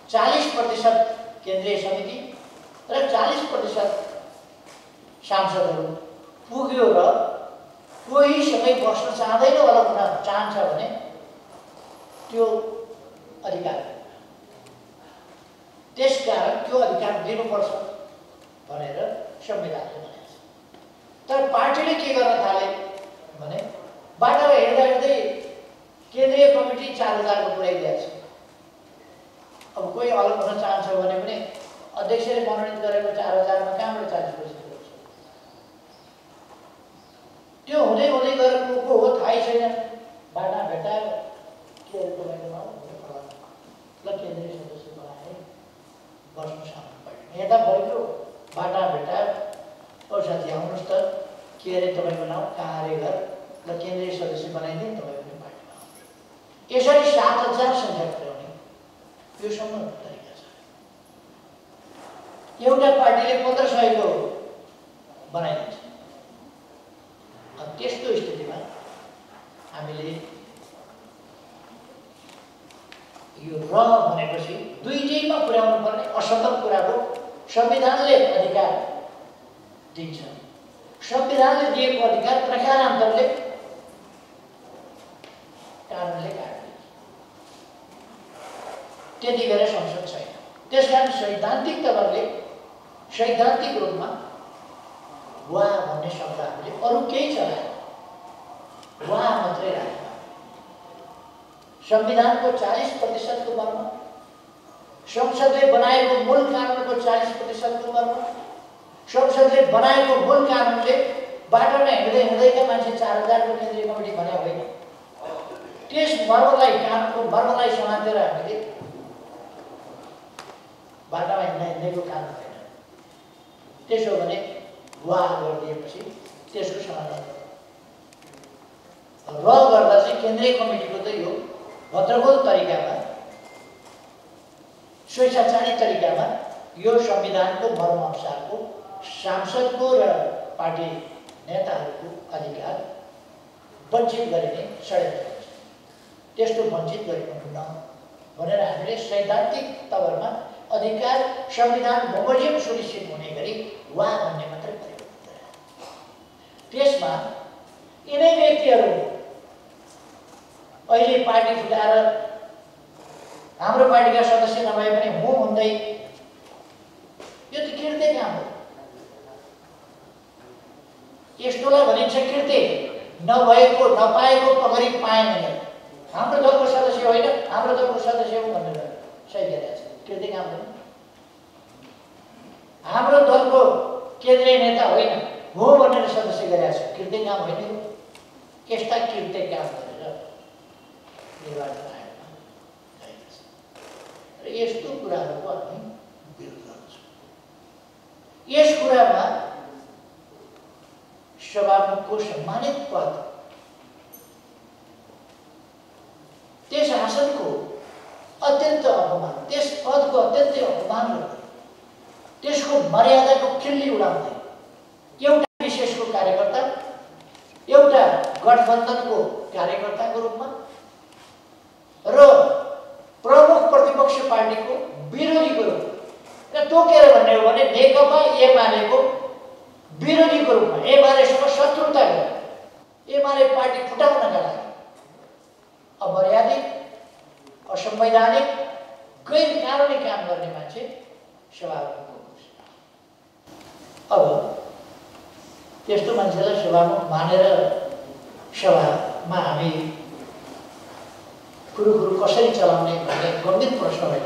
40% केन्द्रीय समिति र 40% सांसदहरू पुग्यो र कोहीसँगै बस्न चाहँदैन होला, हुन चाहन्छ भने त्यो अधिकार, त्यसकारण त्यो अधिकार दिनुपर्छ भनेर संविधानले भनेको छ। तर पार्टीले के गर्न थाले भने बाटोमा हिँड्दा हिँड्दै केन्द्रीय कमिटी 4000 को पुर्याइदिएको छ। अब कोही अलग हुन चाहन्छ भने पनि अध्यक्षले मनोनित गरेको 4000 मा कहाँबाट 40% हुन्छ? त्यो हुँदै हुँदै गएर को हो थाहै छैन। बाटा भेटायो के तपाईँको नाम ल केन्द्रीय सदस्य बनाए, बस्नु सामने पऱ्यो। यता भयो बाटा भेटायो, ओ साथी आउनुहोस् त, के अरे तपाईँको नाम, कहाँ अरे घर, ल केन्द्रीय सदस्य बनाइदिए तपाईँ पनि पार्टीमा आउनुहोस्। यसरी 7000 सङ्ख्या पुर्याउने यो सम्म तरिका छ। एउटा पार्टीले 1500 को बनाइदिन्छ। त्यस्तो स्थितिमा हामीले यो र भनेपछि दुईटैमा पुर्याउनु पर्ने असम्भव कुराको संविधानले अधिकार दिन्छ। संविधानले दिएको अधिकार प्रकारान्तरले कानुनले काट्छ। त्यति बेला संसद छैन। त्यसकारण सैद्धान्तिक तवरले सैद्धान्तिक रूपमा वा भन्ने शब्द हामीले अरू केही चलाएन, वा मात्रै राखेको। संविधानको 40% को मर्म, संसदले बनाएको मूल कानुनको 40% को मर्म, संसदले बनाएको मूल कानुनले बाटोमा हिँड्दै हिँड्दैका मान्छे 4000 को केन्द्रीय कमिटी भने होइन। त्यस मर्मलाई, कानुनको मर्मलाई समातेर हामीले बाटोमा हिँड्दैको कानुन होइन। त्यसो भने वा गरिदिएपछि त्यसको समाधान र गर्दा चाहिँ केन्द्रीय कमिटीको त यो भद्रगोल तरिकामा, स्वेच्छाचारी तरिकामा यो संविधानको मर्म अनुसारको सांसदको र पार्टी नेताहरूको अधिकार वञ्चित गरिने षड्यन्त्र छ। त्यस्तो वञ्चित गरिनुहुन्न भनेर हामीले सैद्धान्तिक तवरमा अधिकार संविधान बमोजिम सुनिश्चित हुने गरी वा भन्ने मात्रै प्रयोग गरे। त्यसमा यिनै व्यक्तिहरू अहिले पार्टी फुटाएर हाम्रो पार्टीका सदस्य नभए पनि हुँ भन्दै, यो त कृत्य काम हो। यस्तोलाई भनिन्छ कृत्य। नभएको नपाएको पगरी पाएँ भनेर हाम्रो दलको सदस्य होइन, हाम्रो दलको सदस्य हो भनेर सही गरेको छ, कृत्य काम होइन। हाम्रो दलको केन्द्रीय नेता होइन, हो भनेर सदस्य गरेको छ, कृत्य काम होइन। यस्ता कृत्य काम गरेर निर्वाचन आयोगमा गएका छन् र यस्तो कुराहरूको हामी विरोध गर्छौँ। यस कुरामा सभामुखको सम्मानित पद, त्यस आसनको अत्यन्त अपमान, त्यस पदको अत्यन्तै अपमान गर्दै, त्यसको मर्यादाको खिल्ली उडाउँदै एउटा विशेषको कार्यकर्ता, एउटा गठबन्धनको कार्यकर्ताको रूपमा र प्रमुख प्रतिपक्ष पार्टीको विरोधीको रूपमा तोकेर भन्ने हो भने नेकपा एमालेको विरोधीको रूपमा एमालेसँग शत्रुता गरेर एमाले पार्टी फुटाउनका लागि अमर्यादित, असंवैधानिक, गैर कानुनी काम गर्ने मान्छे सभामुखको घोषणा। अब त्यस्तो मान्छेलाई सभामुख मानेर सभामा हामी कुरो कसरी चलाउने भन्ने गम्भीर प्रश्न होइन।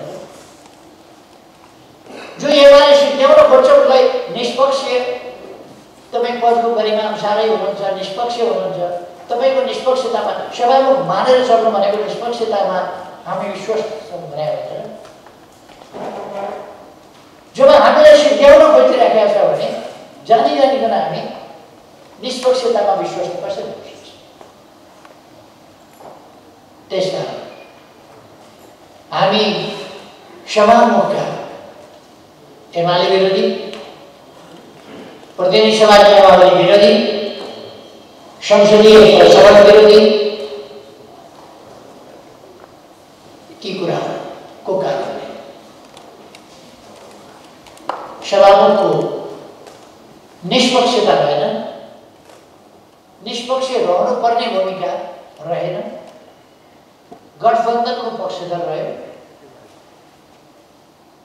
जो एमाले सिद्ध्याउन खोज्छ उसलाई निष्पक्ष, तपाईँ पदको गरिमा अनुसारै हुनुहुन्छ, निष्पक्ष हुनुहुन्छ, तपाईँको निष्पक्षतामा सभामुख मानेर चल्नु भनेको निष्पक्षतामा हामी विश्वस्त छौँ भने जब हामीलाई सिद्ध्याउन खोजिरहेका छ भने जानिकन हामी निष्पक्षतामा विश्वस्त कसरी हुन सक्छ? त्यसकारण हामी सभामुखका एमाले विरोधी, प्रतिनिधि सभा नियमावली विरोधी, संसदीय प्रचलन विरोधी ती कुराको कारणले सभामुखको निष्पक्षता रहेन, निष्पक्ष रहनुपर्ने भूमिका रहेन, गठबन्धनको पक्षधर रह्यो,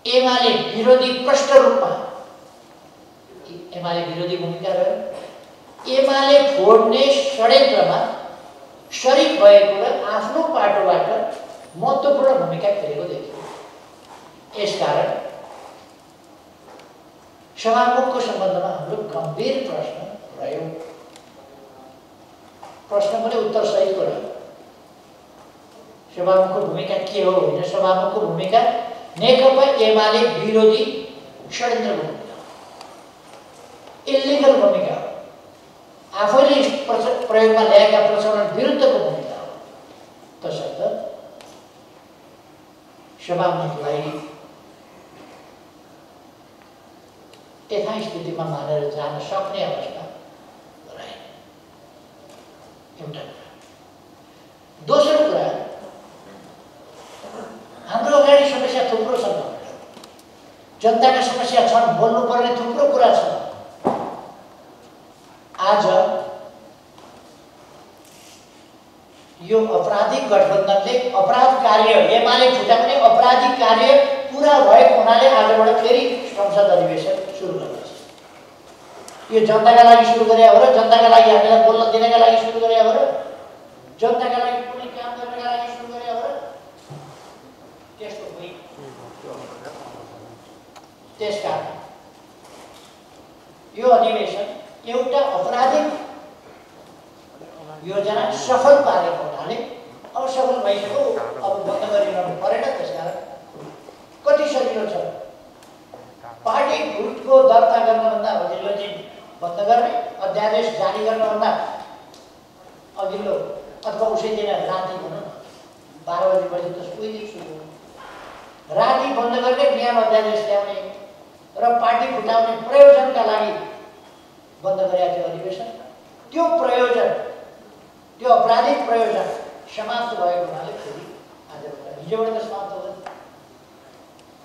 एमाले विरोधी प्रष्ट रूपमा एमाले विरोधी भूमिका रह्यो, एमाले फोड्ने षड्यन्त्रमा शरीक भएको र आफ्नो पाटोबाट महत्त्वपूर्ण भूमिका खेलेको देखियो। यसकारण सभामुखको सम्बन्धमा हाम्रो गम्भीर प्रश्न रह्यो। प्रश्न पनि उत्तर सहितको रह्यो। सभामुखको भूमिका के हो होइन, सभामुखको भूमिका नेकपा एमाले विरोधी षड्यन्त्र भूमिका, इलिगल भूमिका हो, आफैले प्रयोगमा ल्याएका प्रचलन विरुद्धको भूमिका हो। तसर्थ सभामुखलाई यथास्थितिमा मानेर जान सक्ने अवस्था रहेन। एउटा कुरा। दोस्रो कुरा, हाम्रो अगाडि समस्या थुप्रो छन्, जनताका समस्या छन्, बोल्नुपर्ने थुप्रो कुरा छ। आज यो अपराधिक गठबन्धनले अपराध कार्य एमाले फुटाउने अपराधिक कार्य पुरा भएको हुनाले आजबाट फेरि संसद अधिवेशन सुरु गर्दैछ। यो जनताका लागि सुरु गरे हो र जनताका लागि हामीलाई बोल्न दिनका लागि सुरु गरे हो र जनताका लागि कुनै काम गर्नका लागि सुरु गरे हो र त्यस्तो होइन। त्यसकारण यो अधिवेशन एउटा अपराधिक योजना सफल पारेको हुनाले असफल भइसक्यो, अब बन्द गरिरहनु परेन। त्यसकारण कति सजिलो छ, पार्टी गुटको दर्ता गर्नुभन्दा अघिल्लो दिन बन्द गर्ने, अध्यादेश जारी गर्नुभन्दा अघिल्लो अथवा उसै दिन राति भनौँ 12 बजी त उही दिन सुरु हो, राति बन्द गर्ने, बिहान अध्यादेश ल्याउने र पार्टी फुटाउने प्रयोजनका लागि बन्द गरेका थियो अधिवेशन। त्यो प्रयोजन, त्यो आपराधिक प्रयोजन समाप्त भएको हुनाले फेरि आजबाट, हिजोबाट त समाप्त भयो,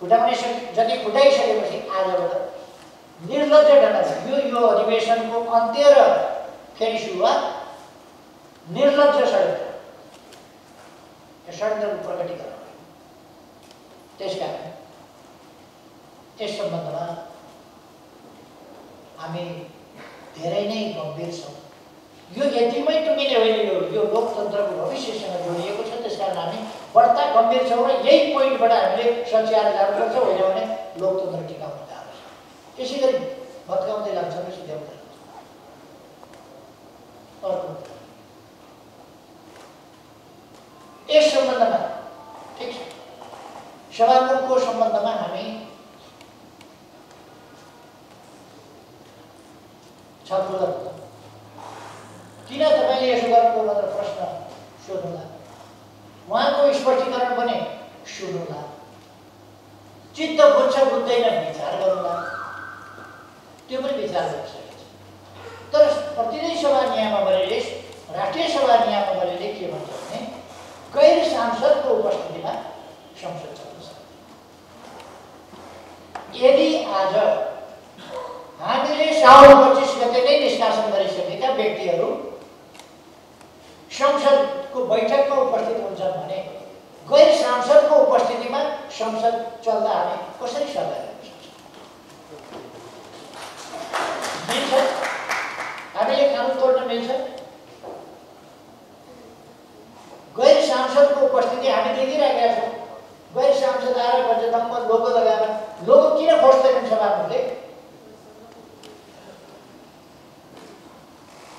फुटाउने जति फुटाइसकेपछि आजबाट निर्लज्ज ढङ्गले यो अधिवेशनको अन्त्य र फेरि सुरुवात निर्लज्ज षड्यन्त्र, यो षड्यन्त्रको प्रकटीकरण। त्यसकारण यस सम्बन्धमा हामी धेरै नै गम्भीर छौँ। यो यतिमै टुङ्गिने होइन, यो लोकतन्त्रको भविष्यसँग जोडिएको छ। त्यसकारण हामी बढ्ता गम्भीर छौँ र यही पोइन्टबाट हामीले सच्याएर जानुपर्छ, होइन भने लोकतन्त्र टिकाउन गाह्रो छ। यसै गरी भत्काउँदै लाग्छ र सिध्याउँदै लाग्छ। अर्को यस सम्बन्धमा ठिक छ, सभामुखको सम्बन्धमा हामी छलफल किन तपाईँले यसो गर्नुभयो भनेर प्रश्न सोध्नुला, उहाँको स्पष्टीकरण पनि सुन्नुला, चित्त बुझ्छ बुझ्दैन विचार गर्नुला, त्यो पनि विचार गर्न सकिन्छ। तर प्रतिनिधि सभा नियमावलीले, राष्ट्रिय सभा नियमावलीले के भन्छ भने गैर सांसदको उपस्थितिमा संसद चल्न सक्छ। यदि आज हामीले साउन 25 गते नै निष्कासन गरिसकेका व्यक्तिहरू संसदको बैठकमा उपस्थित हुन्छन् भने गैर सांसदको उपस्थितिमा संसद चल्दा हामी कसरी सल्लाह गर्न सक्छौँ? मिल्छ? हामीले कानुन तोड्न मिल्छ? गैर सांसदको उपस्थिति हामी देखिरहेका छौँ। गैर सांसद आएर बजेटमा लोगो लगाएर, लोगो किन खोज्दैनन् सभामुखले?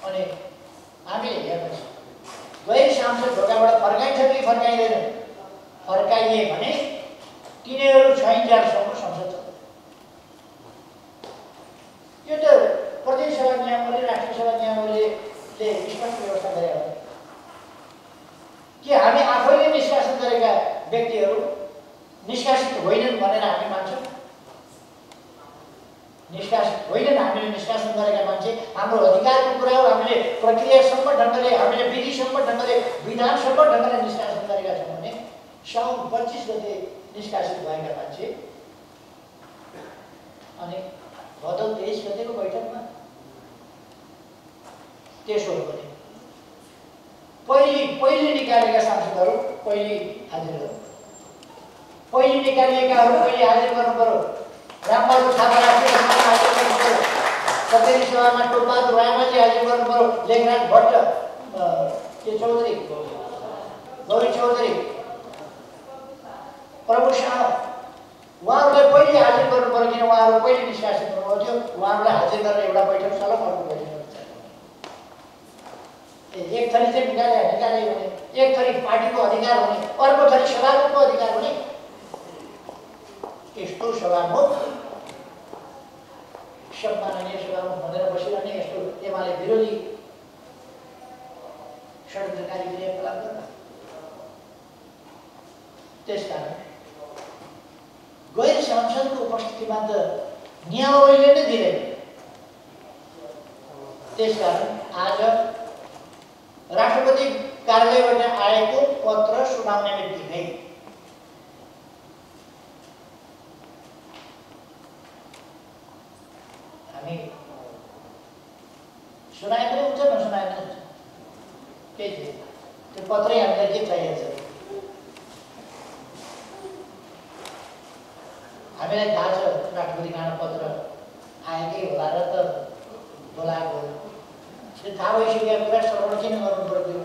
अनि हामीले हेर्नुहोस्, गैर सांसद ढोकाबाट फर्काइन्छ कि फर्काइँदैन? फर्काइए भने तिनीहरू छैन्जेलसम्म संसद चल्छ। यो त प्रदेश सभा नियमले राष्ट्रिय सभा नियमले स्पष्ट व्यवस्था गरे हो कि हामी आफैले निष्कासन गरेका व्यक्तिहरू निष्कासित होइनन् भनेर हामी मान्छौँ। निष्कासित होइनन्, हामीले निष्कासन गरेका मान्छे हाम्रो अधिकारको कुरा हो। हामीले प्रक्रियासम्म ढङ्गले, हामीले विधिसम्म ढङ्गले, विधानसम्म ढङ्गले निष्कासन गरेका छौँ भने साउन 25 गते निष्कासित भएका मान्छे अनि भदौ 23 गतेको बैठकमा त्यसो हो भने पहिले निकालेका सांसदहरू पहिले हाजिर गर्नु, पहिले निकालिएकाहरू पहिले हाजिर गर्नु पर्यो। रामबहादुर थापा राष्ट्रिय सभामा हाजिर गर्नु पर्यो, प्रतिनिधि सभामा टोलबहादुर रायमाझी हाजिर गर्नु पर्यो, लेखनाथ भट्ट, के चौधरी, गौरी चौधरी, प्रभु शाह, उहाँहरूलाई पहिले हाजिर गर्नु पर्यो किन उहाँहरू पहिले निष्कासित हुनुभएको थियो। उहाँहरूलाई हाजिर गरेर एउटा बैठक सल्लाह अर्को बैठक एक थरी चाहिँ निकाले हुने, एक थरी पार्टीको अधिकार हुने, अर्को थरी सभामुखको अधिकार हुने। यस्तो सभामुख सम्माननीय सभामुख भनेर बसिरहने यस्तो एमाले विरोधी षड्यन्त्रकारी क्रियाकलाप गर्न। त्यसकारण गैर सांसदको उपस्थितिमा त नियमावलीले नै दिँदैन। त्यसकारण आज राष्ट्रपति कार्यालयबाट आएको पत्र सुनाउने बित्तिकै हामी सुनाए पनि हुन्छ, नसुनाए पनि हुन्छ, केही छैन। त्यो पत्रै हामीलाई के चाहिएको छ? हामीलाई थाहा छ राष्ट्रपति कहाँ पत्र आएकै होला र त बोलाएको हो। त्यो थाहा भइसकेको कुरा श्रवण किन गर्नु पर्यो?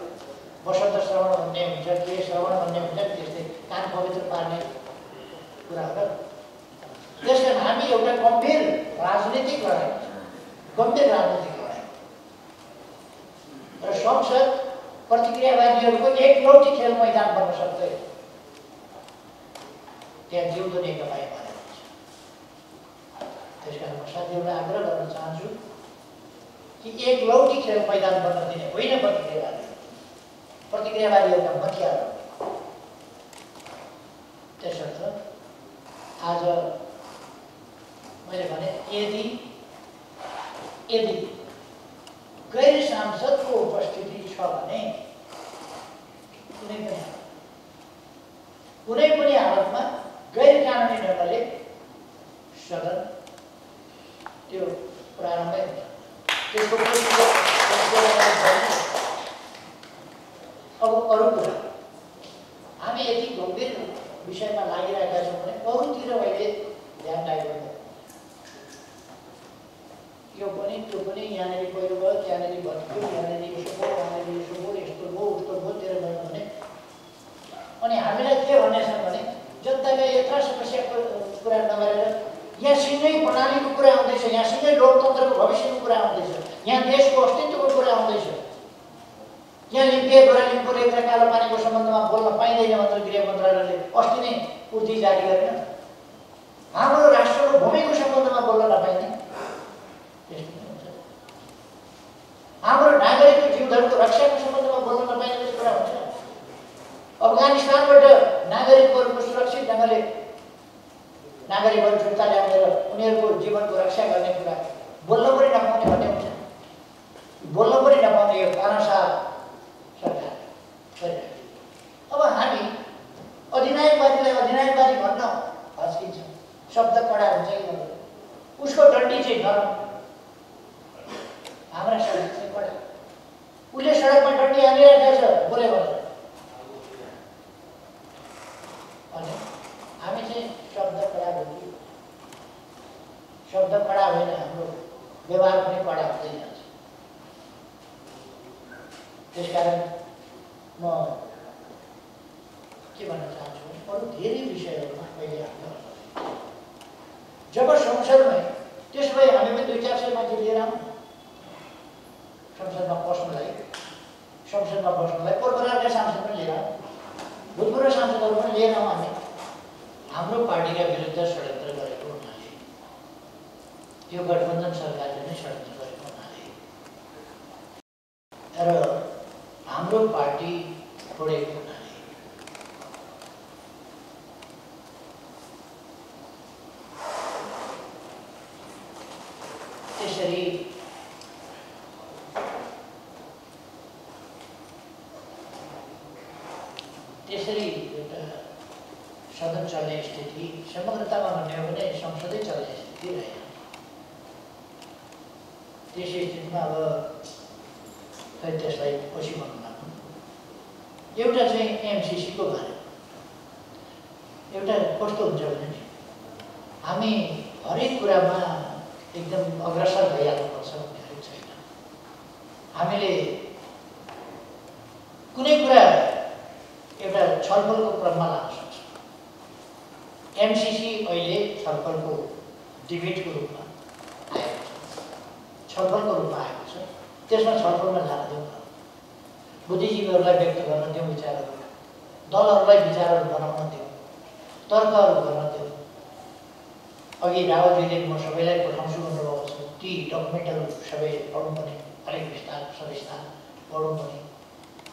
वसन्त श्रवण भन्ने हुन्छ, के श्रवण भन्ने हुन्छ, त्यस्तै कान पवित्र पार्ने कुरा हो। त्यसकारण हामी एउटा गम्भीर राजनीतिक लडाइँ, गम्भीर राजनीतिक लडाइँ र संसद प्रतिक्रियावादीहरूको एकलौटी खेल मैदान बन्न सक्दैन। त्यहाँ जिउँदो नेकपा एमाले हुन्छ। त्यसकारण म साथीहरूलाई आग्रह गर्न चाहन्छु कि एकलौटी खेल मैदान बन्न दिने होइन प्रतिक्रियावादीहरूका हतियार। त्यसर्थ आज मैले भने यदि गैर सांसदको उपस्थिति छ भने कुनै पनि हालतमा गैर कानुनी ढङ्गले सदन त्यो प्रारम्भै हुन्छ। अब अरू कुरा हामी यति गम्भीर विषयमा लागिरहेका छौँ भने अरूतिर अहिले ध्यान लाग्दैन। यो पनि त्यो पनि यहाँनिर पहिरो भयो, त्यहाँनिर भत्कियो, यहाँनिर यसो भयो, वहाँनिर यसो भयो, यस्तो भयो, उस्तो भयो, तेरो भयो भने अनि हामीलाई के भन्ने छ भने जनताका यत्र समस्याको कुरा नगरेर यहाँसँगै प्रणालीको कुरा आउँदैछ, यहाँसँगै लोकतन्त्रको भविष्यको कुरा आउँदैछ, यहाँ देशको अस्तित्वको कुरा आउँदैछ। यहाँ लिम्पियाद्वारा लिम्पू रेखा कालोपानीको सम्बन्धमा बोल्न पाइँदैन भनेर गृह मन्त्रालयले अस्ति नै उर्दी जारी गरेन। हाम्रो राष्ट्रको भूमिको सम्बन्धमा बोल्न नपाइने हाम्रो नागरिकको जीवनको रक्षाको सम्बन्धमा बोल्न नपाइने कुरा हुन्छ। अफगानिस्तानबाट नागरिकहरूको सुरक्षित ढङ्गले नागरिकहरू फिर्ता ल्याएर उनीहरूको जीवनको रक्षा गर्ने कुरा बोल्न पनि नपाउने भन्ने हुन्छ। बोल्न पनि नपाउने यो तानाशाह सरकार गरिरहेको। अब हामी अधिनायकवादीलाई अधिनायकवादी भन्न हस्किन्छौँ, शब्द कडा हुन्छ कि भन्दैन, उसको डन्डी चाहिँ नरम, हाम्रा सडक चाहिँ कडा। उसले सडकमा डन्डी हालिरहेको छ बोल्यो भने अनि हामी चाहिँ शब्द कडा बोल्छौँ। शब्द कडा होइन, हाम्रो व्यवहार पनि कडा हुँदै जान्छ। त्यसकारण म के भन्न चाहन्छु, अरू धेरै विषयहरूमा अहिले हामी जब संसदमै त्यसो भए हामी पनि 200-400 मान्छे लिएर आउँ संसदमा बस्नलाई, पोहोर बरारका सांसद पनि लिएर आउँ। भूतपूर्व सांसदहरू पनि लिएनौँ हामी। हाम्रो पार्टीका विरुद्ध षड्यन्त्र गरेको हुनाले, त्यो गठबन्धन सरकारले नै षड्यन्त्र गरेको हुनाले र हाम्रो पार्टी छोडेको हुनाले त्यसरी एउटा सदन चल्ने स्थिति, समग्रतामा भन्ने हो भने संसदै चल्ने स्थिति रहेन। त्यस स्थितिमा अब खै त्यसलाई पछि भन्नु लाग्नु। एउटा चाहिँ एमसिसीको बारे, एउटा कस्तो हुन्छ भने नि हामी हरेक कुरामा एकदम अग्रसर भइहाल्नुपर्छ भन्ने हरेक छैन। हामीले कुनै कुरा एउटा छलफलको क्रममा लान सक्छौँ। एमसिसी अहिले छलफलको डिबेटको रूपमा आएको छ, छलफलको रूपमा आएको छ। त्यसमा छलफलमा जान दिउँ न, बुद्धिजीवीहरूलाई व्यक्त गर्न दिउँ विचारहरू, दलहरूलाई विचारहरू बनाउन दिउँ, तर्कहरू गर्न दिउँ। अघि रावतजीले म सबैलाई पठाउँछु भन्नुभएको छ, ती डकुमेन्टहरू सबै पढौँ पनि, अलिक विस्तार सविस्तार पढौँ पनि।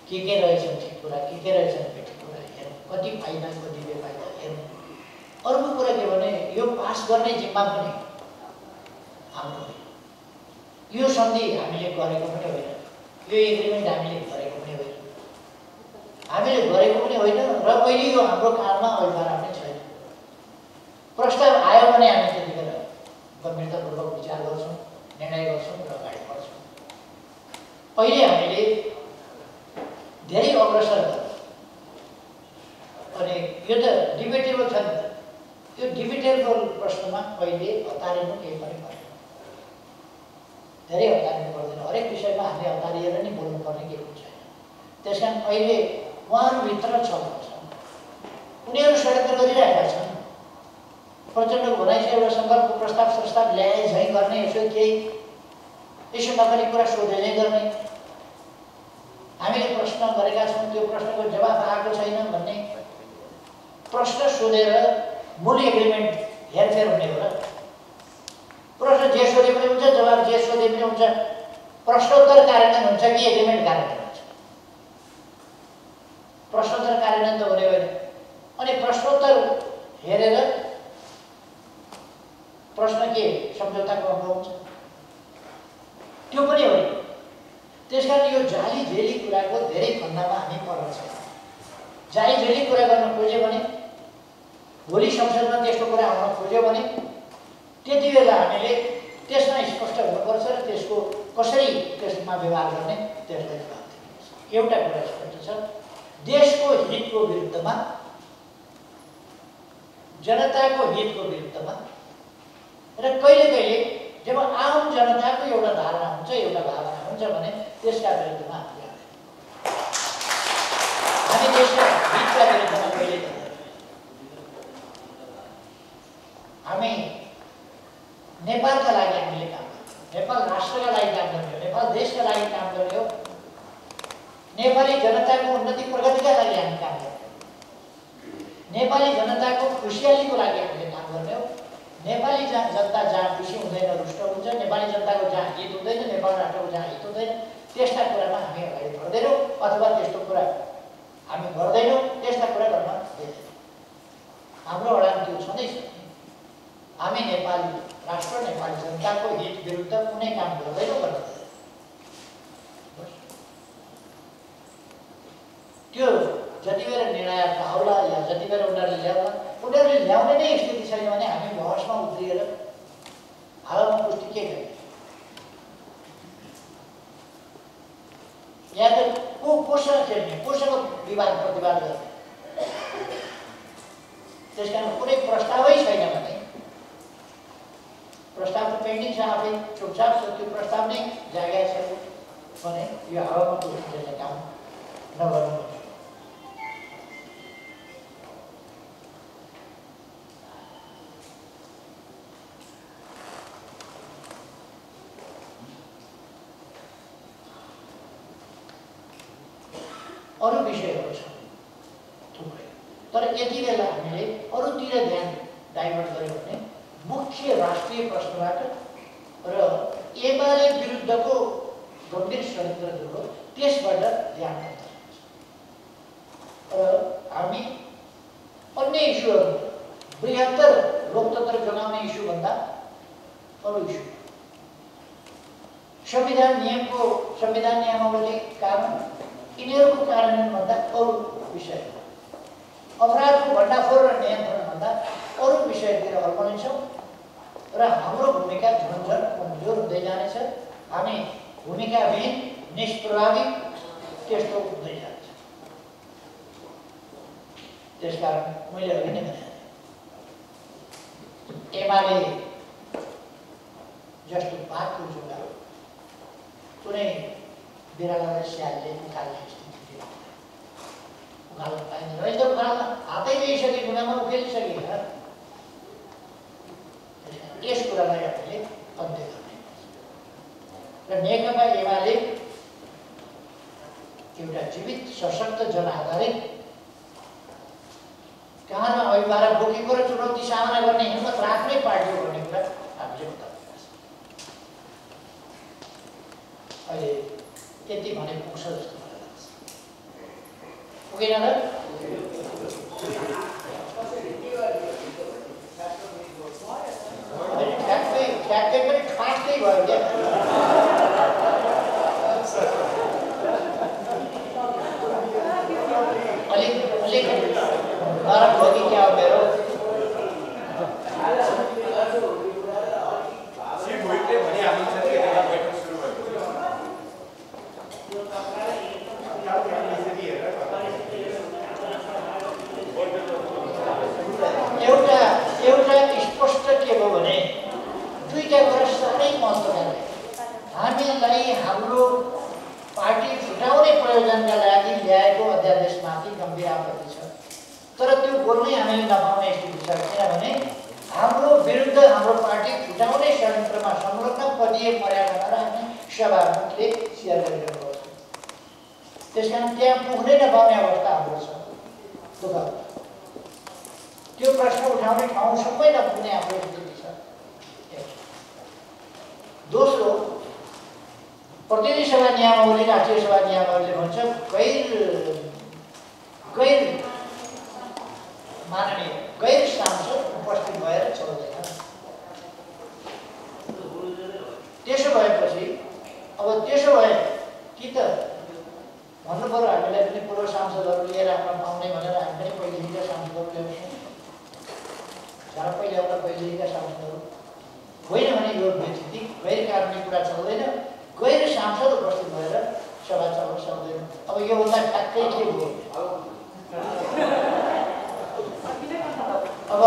के रहेछन् ठिक कुरा, के रहेछन् बेठिक कुरा हेरौँ, कति फाइदा कति बेफाइदा हेरौँ। अर्को कुरा के भने यो पास गर्ने जिम्मा पनि हाम्रो होइन। यो सन्धि हामीले गरेको पनि होइन, यो एग्रिमेन्ट हामीले गरेको पनि होइन, हामीले गरेको पनि होइन र अहिले यो हाम्रो कालमा अभिभावक पनि छैन। प्रस्ताव आयो भने हामी त्यतिखेर गम्भीरतापूर्वक विचार गर्छौँ, निर्णय गर्छौँ र अगाडि बढ्छौँ। अहिले हामीले धेरै अग्रसर गर्छौँ। अनि यो त डिबेटेबल छ नि त, यो डिबेटेबल प्रश्नमा अहिले हतारिनु केही पनि पर्दैन, धेरै हतारिनु पर्दैन। हरेक विषयमा हामी हतारिएर नै बोल्नुपर्ने केही पनि छैन। त्यस कारण अहिले उहाँहरूभित्र छलफल छ, उनीहरू षड्यन्त्र गरिरहेका छन्। प्रचण्डको भनाइ चाहिँ एउटा सङ्कल्पको प्रस्ताव ल्याए झैँ गर्ने, यसो केही यसो नगरी कुरा सोधे झैँ गर्ने। हामीले प्रश्न गरेका छौँ, त्यो प्रश्नको जवाफ आएको छैन भन्ने, प्रश्न सोधेर मूल एग्रिमेन्ट हेरफेर हुने हो र। प्रश्न जे सोधे पनि हुन्छ, जवाब जे सोधे पनि हुन्छ। प्रश्नोत्तर कार्यान्वयन हुन्छ कि एग्रिमेन्ट कार्यान्वयन हुन्छ? प्रश्नोत्तर कार्यान्वयन त हुने होइन। अनि प्रश्नोत्तर हेरेर प्रश्न के सम्झौताको अङ्ग हुन्छ? त्यो पनि होइन। त्यसकारण यो जाली झेली कुराको धेरै फन्दामा हामी पर्न छैन। जाली झेली कुरा गर्न खोज्यो भने, भोलि संसदमा त्यस्तो कुरा आउन खोज्यो भने त्यति बेला हामीले त्यसमा स्पष्ट हुनुपर्छ र त्यसको कसरी त्यसमा व्यवहार गर्ने त्यसलाई जवाब दिनुपर्छ। एउटा कुरा स्पष्ट छ, देशको हितको विरुद्धमा, जनताको हितको विरुद्धमा र कहिले कहिले जब आम जनताको एउटा धारणा हुन्छ, एउटा भावना हुन्छ भने त्यसका विरुद्धमा हामी देशका हितका विरुद्धमा कहिले हामी नेपालका लागि हामीले काम गर्छौँ, नेपाल राष्ट्रका लागि काम गर्ने हो, नेपाल देशका लागि काम गर्ने हो, नेपाली जनताको उन्नति प्रगतिका लागि हामी काम गर्ने हो, नेपाली जनताको खुसियालीको लागि हामीले काम गर्ने हो। नेपाली जनता जहाँ खुसी हुँदैन, रुष्ट हुन्छ, नेपाली जनताको जहाँ हित हुँदैन, नेपाल राष्ट्रको जहाँ हित हुँदैन, त्यस्ता कुरामा हामी अगाडि बढ्दैनौँ अथवा त्यस्तो कुरा हामी गर्दैनौँ, त्यस्ता कुरा गर्न दिँदैनौँ। हाम्रो अडान त्यो छँदैछ। हामी नेपाली राष्ट्र, नेपाली जनताको हित विरुद्ध कुनै काम गर्दैनौँ, गर्दैन। त्यो जति बेला निर्णय आउला या जति बेला उनीहरूले ल्याउला, उनीहरूले ल्याउने नै स्थिति छैन भने हामी बहसमा उत्रिएर हालमा पुष्टि के गर्ने? या त कोसँग खेल्ने, कोसँग विवाद प्रतिवाद गर्ने? त्यस कारण कुनै प्रस्तावै छैन भने, प्रस्ताव त पेन्डिङ छ, आफै चुपचाप छ, त्यो प्रस्ताव नै जागेको छैन भने यो हावामा पुष्टि खेल्ने काम नगर्नु। अरू विषयहरू छ थुप्रै। तर यति बेला हामीले अरूतिर ध्यान डाइभर्ट गर्यौँ भने मुख्य राष्ट्रिय प्रश्नबाट र एमाले विरुद्धको गम्भीर षड्यन्त्र जो हो त्यसबाट ध्यान हट्छ र हामी अन्य इस्युहरू बृहत्तर लोकतन्त्र जगाउने इस्युभन्दा अरू इस्यु संविधान नियमावली कानुन यिनीहरूको कार्यान्वयनभन्दा अरू विषय अपराधको भण्डाफोर र नियन्त्रणभन्दा अरू विषयतिर अल्मलिन्छौँ र हाम्रो भूमिका झन्झन कमजोर हुँदै जानेछ। हामी भूमिकाविहीन निष्प्रभावी त्यस्तो हुँदै जान्छ। त्यसकारण मैले अघि नै भने एमाले जस्तो पातको जुङ्गा कुनै बिरालोलाई स्यालले उखाल्ने स्थिति उखाल्न पाइँदैन रहेछ। उखाल्न हातै ल्याइसके ढुङ्गामा उखेलिसके। यस कुरालाई हामीले अन्त्य गर्ने र नेकपा एमाले एउटा जीवित सशक्त जनआधारित कहाँमा अभिभारा बोकेको र चुनौती सामना गर्ने हिम्मत राख्ने पार्टी हो भन्ने कुरा हामीले बताउनु पर्छ। अहिले त्यति भने पुग्छ जस्तो मलाई लाग्छ। पुगेन र ठ्याक्कै पनि फास्टै भयो क्या। अलिक नरम हो कि क्या हो मेरो? एउटा स्पष्ट के हो भने दुईटा कुरा साह्रै महत्त्वपूर्ण। हामीलाई हाम्रो पार्टी फुटाउने प्रयोजनका लागि ल्याएको अध्यादेशमाथि गम्भीर आपत्ति छ, तर त्यो बोल्नै हामीले नपाउने स्थिति छ। किनभने हाम्रो विरुद्ध हाम्रो पार्टी फुटाउने षड्यन्त्रमा संलग्न पदीय मर्यादा नराख्ने सभामुखले सेयर गरिरहनु भएको छ। त्यसकारण त्यहाँ पुग्नै नपाउने अवस्था हाम्रो छ। दुःख त्यो प्रश्न उठाउने ठाउँसम्मै नपुग्ने हाम्रो स्थिति छ। दोस्रो, प्रतिनिधि सभा नियमावली राष्ट्रिय सभा नियमावलीले भन्छ गैर माननीय गैर सांसद उपस्थित भएर चल्दैन। त्यसो भएपछि अब त्यसो भए कि त भन्नु पर्यो हामीलाई पनि पूर्व सांसदहरू लिएर आउन पाउने भनेर हामी पनि पहिलेका सांसदहरू ल्याउँछौँ। झन् पहिले एउटा पहिलेका सांसदहरू होइन भने यो स्थिति गैर कानुनी कुरा चल्दैन। गैर सांसद उपस्थित भएर सभा चलाउन सक्दैन। अब योभन्दा ठ्याक्कै के हो? अब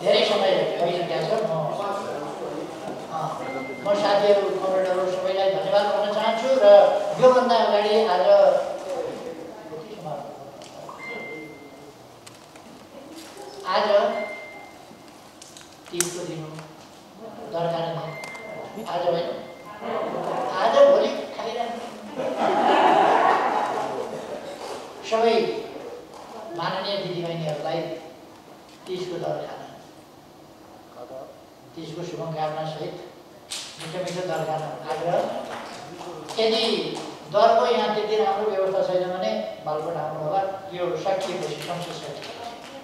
धेरै समय भइसकेको छ। म साथीहरू कमेन्टहरू सबैलाई धन्यवाद भन्न चाहन्छु र योभन्दा अगाडि आज 3 दिन दरकार आज होइन, आज भोलि खाइरहनु सबै माननीय दिदीबहिनीहरूलाई 30 को दरखाना, 30 को शुभकामना सहित मिठो मिठो दरखाना आग्रह। यदि दरको यहाँ त्यति राम्रो व्यवस्था छैन भने बालकोट आउनु होला। यो सकिएपछि संसद सकिएपछि